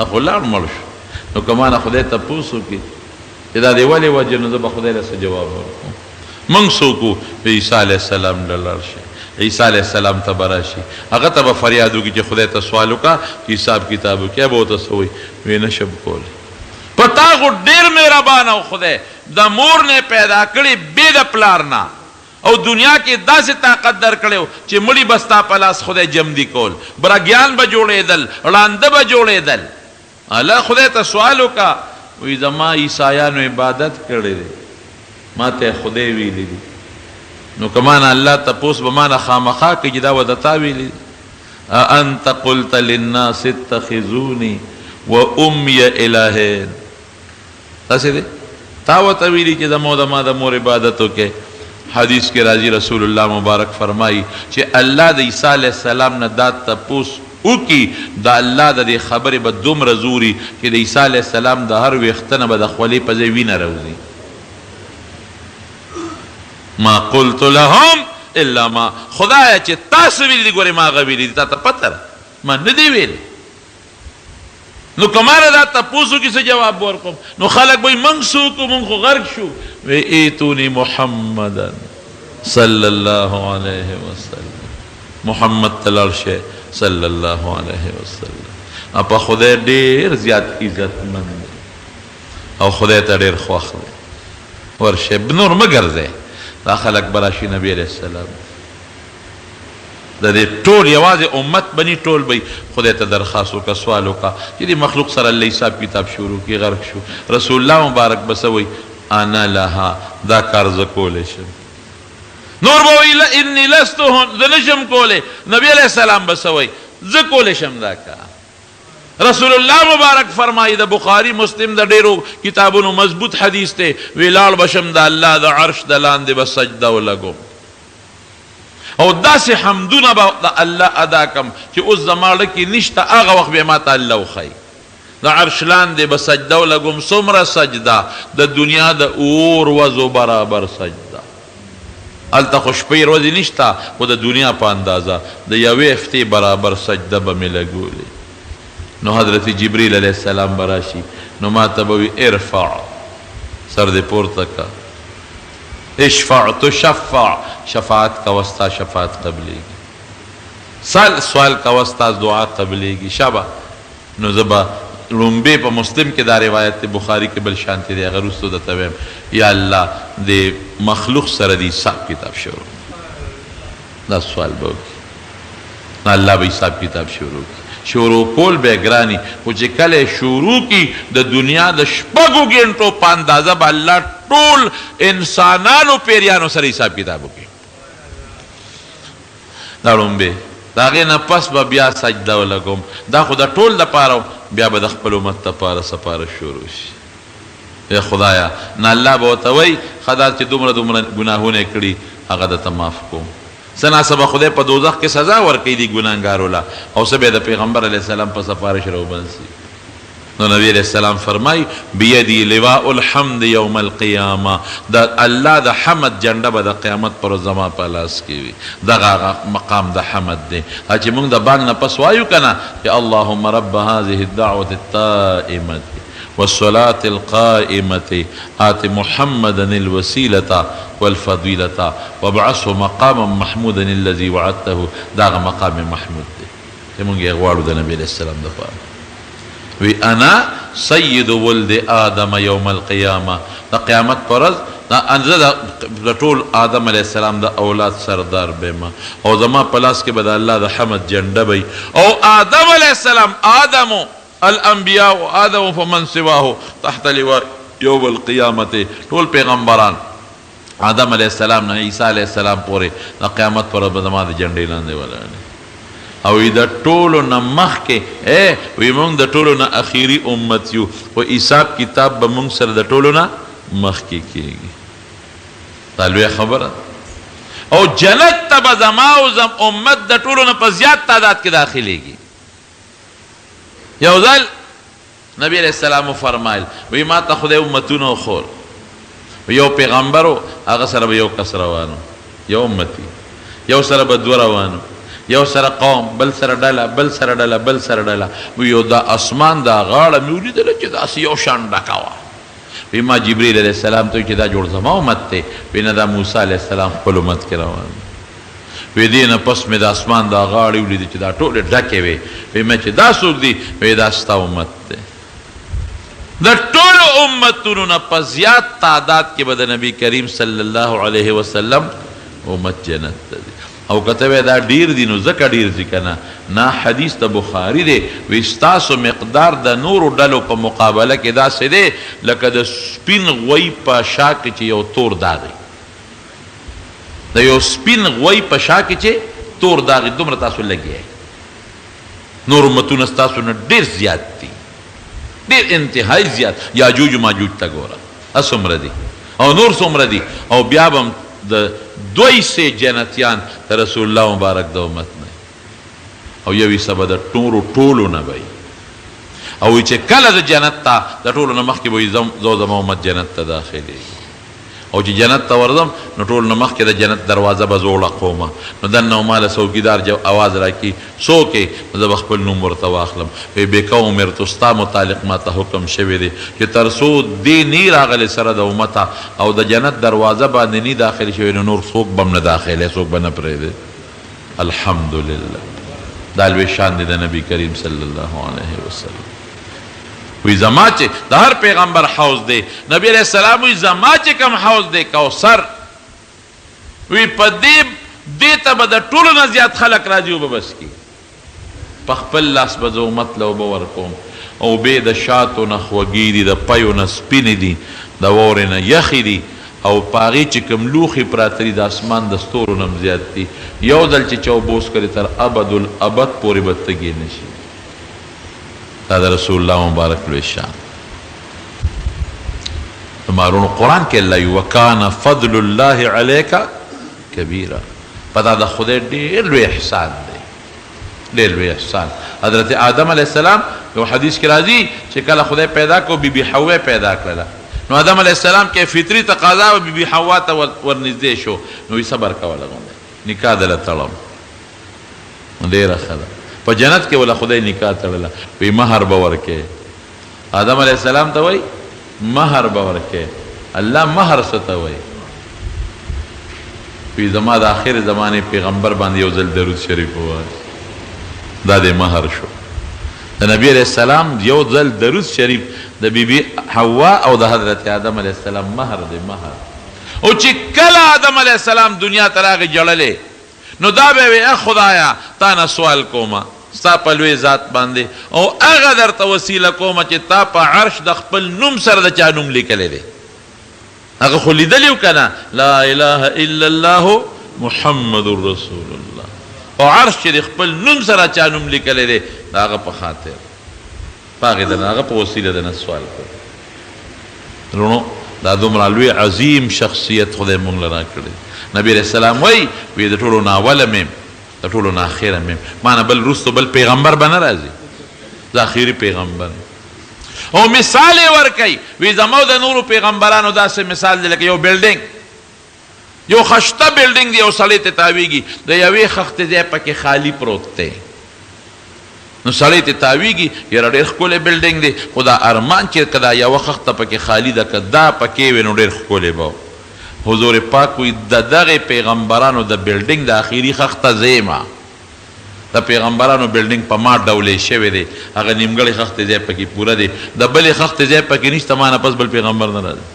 خو لاړ مړ شو نو که ما نه خدای تپوس وکړي چې دا دی ولې وجه نو زه به خدای له څه جواب ورکړم موږ څوک وو عیسی علیه السلام له لاړ شي عیسی علیه السلام ته به راشي هغه ته به فریاد وکړي چې خدای ته سوال وکړه چې حساب کتاب وکړي به ورته څه وایي وی نه شم کولی په تا خو ډېر مهربانه و خدای د مور نه پیدا کړي بې د پلار نه او دنیا کې داسې طاقت درکړی چې مړي به ستا په لاس خدای جمدي کول برګیان به جوړېدل ړانده به جوړېدل الله خدای ته سوال وکړه وی زما عیسایانو عبادت کړی دی ما ته خدای ویلی دی نو که ما نه الله تپوس به ما نه خامخا کوي چې دا به د تا ویلي انت قلت للناس اتخذوني و امي الهین داسې دی تا ورته ویلي چې زما د مور عبادت وکړې حدیث کې راځي رسول الله مبارک فرمایي چې الله د عیسی علیه السلام نه دا تپوس وکي دا الله د دې خبرې به دومره زوري چې د عیسی علیه السلام د هر ویښته نه به د خولې په ځای وینه راوځي ما قلت لهم الا ما خدایه چې تاسو ویلي دي ګورې ما هغه ویلي دي تا ته پته ده ما نه دي ویلي نو که ما نه دا تپوس وکړي څه جواب ورکړم نو خلک به وایي موږ څوک وو موږ خو غرق شو وی ایتونی محمدا صلی الله علیه وسلم محمد ته لاړ شئ صلی الله علیه وسلم په خدای ډېر زیات عزتمند دی او خدای ته ډېر خوښ دی ورشئ نور مه ګرځئ دا خلک به راشي نبي علیه السلام د دې ټول یوازې امت بني ټول به خدای ته درخواست وکړه سوال وکړه چې دې مخلوق سره الله حساب کتاب شروع کړي غرق شو رسول الله مبارک به څه وایي انا لها دا کار زه کولی شم نور به وایي انی لست زه نشم کولی نبی علیه السلام به څه وایي زه کولی شم دا کار رسول الله مبارک فرمایي د بخاری مسلم د ډیرو کتابونو مضبوط حدیث دی وی لاړ بشم د الله د عرش د لاندې به سجده ولګم او داسې حمدونه به د الله ادا کم چې اوس زما زړه کې نشته هغه وخت به ماته الله وښایي د عرش لاندې به سجده ولګم څومره سجده د دنیا د اور وزو برابر سجده هلته خو شپې ورځې نشته خو د دنیا په اندازه د یوې هفتې برابر سجده به مې لګولې نو حضرت جبریل علیه السلام به راشي نو ما ته به وي ارفع سر دې پورته که اشفع تشفع شفاعت کوه ستا شفاعت قبلیږي سوال کوه ستا دعا قبلیږي شبه نو زه به لومبه په مسلم کې دا روایت بخاری کې بل شانتی دی هغه وروستو درته وایم یا الله د مخلوق سره د حساب کتاب شروع دا سوال به وکړي الله به حساب کتاب شروع کول به ګراني خو چې کله شروع کی د دنیا د شپږو ګنټو په اندازه به الله ټول انسانانو پیریانو سره حساب کتاب وکړي دا لومبه د هغې نه پس به بیا سجده ولګوم دا خو د ټول دپاره بیا به د خپل امت دپاره سپارش شروع شي ای خدایا نه الله به ورته وایي ښه دا چې دومره ګناهونه یې کړي هغه درته معاف کوم څه ناڅه به خدای په دوزخ کې سزا ورکوي دي ګناهګارو له او څه به د پیغمبر علیه السلام په سفارش راوباسي نو نبی علیہ السلام فرمای بیدی لواء الحمد یوم القیامه دا الله د حمد جنډه به د قیامت پر زما په لاس کې وي دغه مقام د حمد دی چې موږ د بانګ نه پس وایو کنه چې اللهم رب هذه الدعوه التائمه والصلاة القائمة آت محمدا الوسيلة والفضيلة وابعثه مقاما محمودا الذي وعدته داغ مقام محمود دی موږ یې غواړو د نبی علیہ السلام دپاره وی انا سید ولد آدم یوم القیامه دا قیامت پر ورځ دا انزه د ټول آدم علیه السلام د اولاد سردار بما او زما په لاس کې به د الله د حمد جنډه وي او آدم علیه السلام آدم الانبیاء آدم فمن سواه تحت لواء یوم القیامت ټول پیغمبران آدم علیه السلام نه عیسی علیه السلام پورې د قیامت پر ورځ به زما د جنډې لاندې ولاړ او د ټولو نه مخکې وی موږ د ټولو نه اخیری امت یو خو حساب کتاب به موږ سره د ټولو نه مخکې کېږي دا لویه خبره او جنت ته به زما او امت د ټولو نه په زیات تعداد کې داخلیږي یو ځل نبی علیه السلام فرمایل وی ما ته خدای امتونه وښول یو پیغمبر و هغه سره به یو کس روانو یو امتي یو سره به دوه روانو یو سره قوم بل سره ډله بل سره ډله بل سره ډله وی دا اسمان دا غاړه مې ولیدله چې داسې یو شان ډکه وه وی ما جبریل علیه السلام ته چې دا جوړ زما امت دی وی نه دا موسی علیه السلام خپل امت کې روان وی دې نه پس مې د اسمان دا غاړې ولیدې چې دا ټولې ډکې وې وی مې چې دا څوک دی وی دا ستا امت دی د ټولو امتونو نه په زیات تعداد کې به د نبی کریم صلی الله علیه وسلم امت جنت ته دی او کته دا ډیر دي نو ځکه ډیر دي که نه حدیث د بخاري دی وی ستاسو مقدار د نورو ډلو په مقابله کې داسې دی لکه د سپین غوی په شا کې چې یو تور داغ د یو سپین غوی په شا کې چې تور داغ دومره تاسو لګی نور امتونه ستاسو نه ډیر زیات دي ډیر انتهایی زیات یاجوج ماجوج ته ګوره څومره دي او نور څومره دي او بیا به د دوی سه جنتیان رسول الله مبارک د امت نه او یوی سبا د ټولو نه وي او چې کله د جنت ته د ټولو نه مخکې به زو زما امت جنت ته داخلېږي او چې جنت ته ورځم نو ټولو نه مخکې د جنت دروازه به زه وړقومه نو دننه ماله څوکیدار اواز راکړي څوک یې زه به خپل نوم ورته واخلم وی بېکه امرتو ستا متعلق ماته حکم شوی دی چې تر څو دې نی راغلی سره د امته او د جنت دروازه باندې نی داخل شوی نو نور څوک به هم نه داخلی څوک به نه پرېږدي الحمدلله دا لوی شان دی د نبی کریم صلی الله علیه وسلم وی زما چې د هر پیغمبر حوض دی نبی علیہ السلام وی زما چې کم حوض دی کوثر وی په دې ته به د ټولو نه زیات خلک راځي او به بس کی په خپل لاس به زه امت له اوبه ورکوم اوبې د شاتو نه خوږې دي د پیو نه سپینې دي د واورې نه یخې دي او په هغې چې کوم لوښي پراته دي د اسمان د ستورو نه هم زیات دي یو ځل چې چا اوبه وڅکلې تر ابدالابد پورې به تږې نه شي دا د رسول الله مبارک لوی شان مارونو قرآن کې الله وکانه فضل الله علیک کبیره پتا د خدای ډېر لوی احسان دی ډېر لوی احسان حضرت آدم علیه السلام یو حدیث کې راځي چې کله خدای پیدا کو بی بی حوا پیدا کړله نو آدم علیه السلام کې فطري تقاضا و بی بی حوا ته ورنږدې شو نو یې صبر کوله غونډه نکاح دله تړم ډېره ښه ده په جنت کې ولا خدای نکاح تړله وی مهر به ورکې آدم علیه السلام ته وایي مهر به ورکې الله مهر څه ته وایي وی زما د آخر زمانې پیغمبر باندې یو ځل درود شریف ووایه دا د مهر شو د نبی علیہ السلام یو ځل درود شریف د بیبي حوا او د حضرت آدم علیہ السلام مهر دی مهر. او چې کله آدم علیہ السلام دنیا ته راغی جړلې نو دا به وی خدایا تا نه سوال کومه ستا په لوی ذات باندې او هغه درته وسیله کومه چې تا په عرش د خپل نوم سره د چا نوم لیکلی دی. هغه خو لیدلی و که نه لا اله الا الله محمد رسول الله او عرش چې د خپل نوم سره چا نوم لیکلی دی د هغه په خاطر په هغې د هغه په وسیله د نه سوال کوو. رونو دا دومره لوی عظیم شخصیت خدای مونږ له راکړی. نبی علیہ السلام وی د ټولو نه اوله میم د ټولو نه اخره میم ما نه بل وروستو بل پیغمبر به نه راځي زه اخري پیغمبر. او مثال یې ورکوي وی زمو د نورو پیغمبرانو داسې مثال دی لکه یو بلډینګ یو خشته بلډینګ دی یو سړی ته تاویږي د یوې خښتې ځای پکې خالی پروت دی نو سړی ته تاویږي یاره ډېر ښکلی بلډینګ دی خو دا ارمان چې که دا یوه خښته پکې خالی ده که دا پکې وي نو ډېر ښکلی به حضور پاک وی د دغه پیغمبرانو د بلډینګ د اخري خښته زیمه د پیغمبرانو بلډینګ په ما ډولې شوی دی هغه نیمګړی خښتې ځای پکې پوره دی د بلې خښتې ځای پکې نشته ما نه پس بل پیغمبر نه راځي.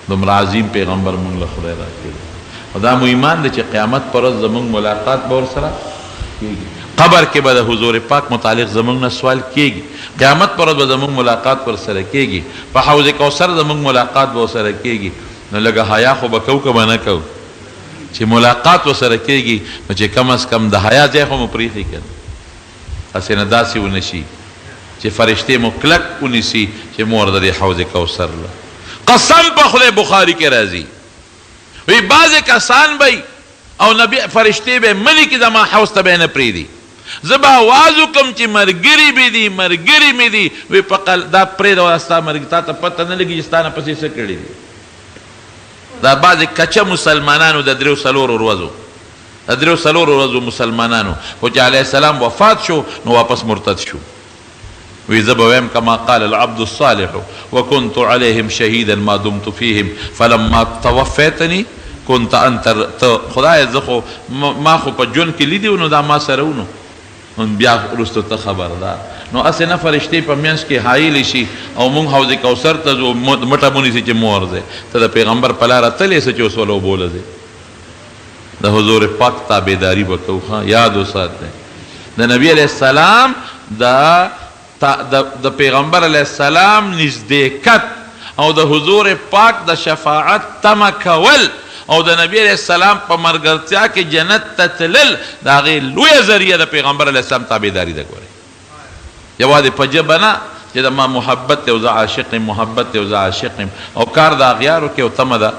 دومره عظیم پیغمبر مونږ له خدای راکړي او دا مو ایمان دی چې قیامت پر ورځ زمونږ ملاقات به ورسره کېږي. قبر کې به د حضور پاک متعلق زمونږ نه سوال کېږي. قیامت پر ورځ به زمونږ ملاقات ورسره کېږي. په حوض کوثر زمونږ ملاقات به ورسره کېږي. نو لږه حیا خو به کوو که به نه کوو چې ملاقات ورسره کېږي نو چې کم از کم د حیا ځای خو مو پرېښي که نه هسې نه داسې ونه شي چې فرشتې مو کلک ونیسي چې مور د دې حوض کوثر له قسم په خدای بخاري کې راځي وی بعضې کسان به او نبی فرشتې به مني کې زما حوض ته به یې نه پرېږدي زه به آواز وکړم چې ملګري مې دي ملګري مې دي وی دا پرېږده ستا مرګ تا ته پته نه لګي چې ستا نه پسې څه کړي دي. دا بعضې کچه مسلمانانو د درېو څلورو ورځو مسلمانانو خو چې علیه السلام وفات شو نو واپس مرتد شو. وی زه به ویم کما قال العبد الصالح وكنت عليهم شهيدا ما دمت فيهم فلما توفيتني كنت انت خدای زه خو ما خو په ژوند کې لیدي نو دا ما سره ونو بیا وروسته ته خبردار نو هسې نه فرشتې په منځ کې حایلې شي او مونږ حوض کوثر ته ځو مټه ونیسي چې مور دی ته د پیغمبر په لاره تلې څه چې اوس وله اوبوله دی د حضور پاک تابعداري به کوو ښه یاد وساتئ. د نبي علیه السلام د پیغمبر علیه السلام نزدېکت او د حضور پاک د شفاعت تمه کول او د نبی علیہ السلام په مرګرتیا کې جنت ته تلل د هغې لویه ذریعه د پیغمبر علیه السلام تابعداري ده. ګورئ یوازې په ژبه نه چې د ما محبت دی او زه عاشق یم محبت دی او زه عاشق یم او کار د اغیارو کې او تمه ده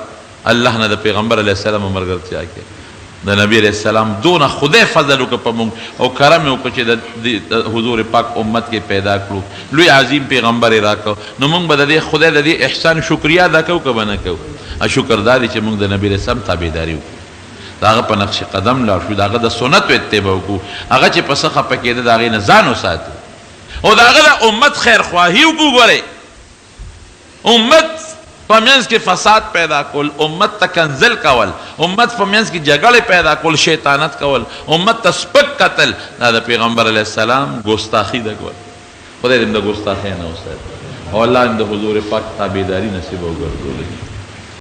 الله نه د پیغمبر علیه السلام په مرګرتیا کې د نبی علیہ السلام دونه خدای فضل وکړه په موږ او کرم یې وکړه چې د حضور پاک امت کې پیدا کړو لوی عظیم پیغمبر یې راکړو نو موږ به د دې خدای د دې احسان شکریا ادا کوو که به نه کوو. شکر دا دی چې موږ د نبی علیہ السلام تابعداري وکړو د هغه په نقش قدم لاړ شو د هغه د سنتو اتباع وکړو هغه چې په څه خفه کېده د هغې نه ځان وساتو او د هغه د امت خیرخواهي وکړو. ګورئ امت په منځ کې فساد پیدا کول امت ته کنزل کول امت په منځ کې جګړې پیدا کول شیطانت کول امت ته سپک قتل دا د پیغمبر علیه السلام ګستاخي ده. ګور خدای دې د ګستاخۍ نه وساتي او الله دې د حضور پاک تابعداري نصیب وګرځوي.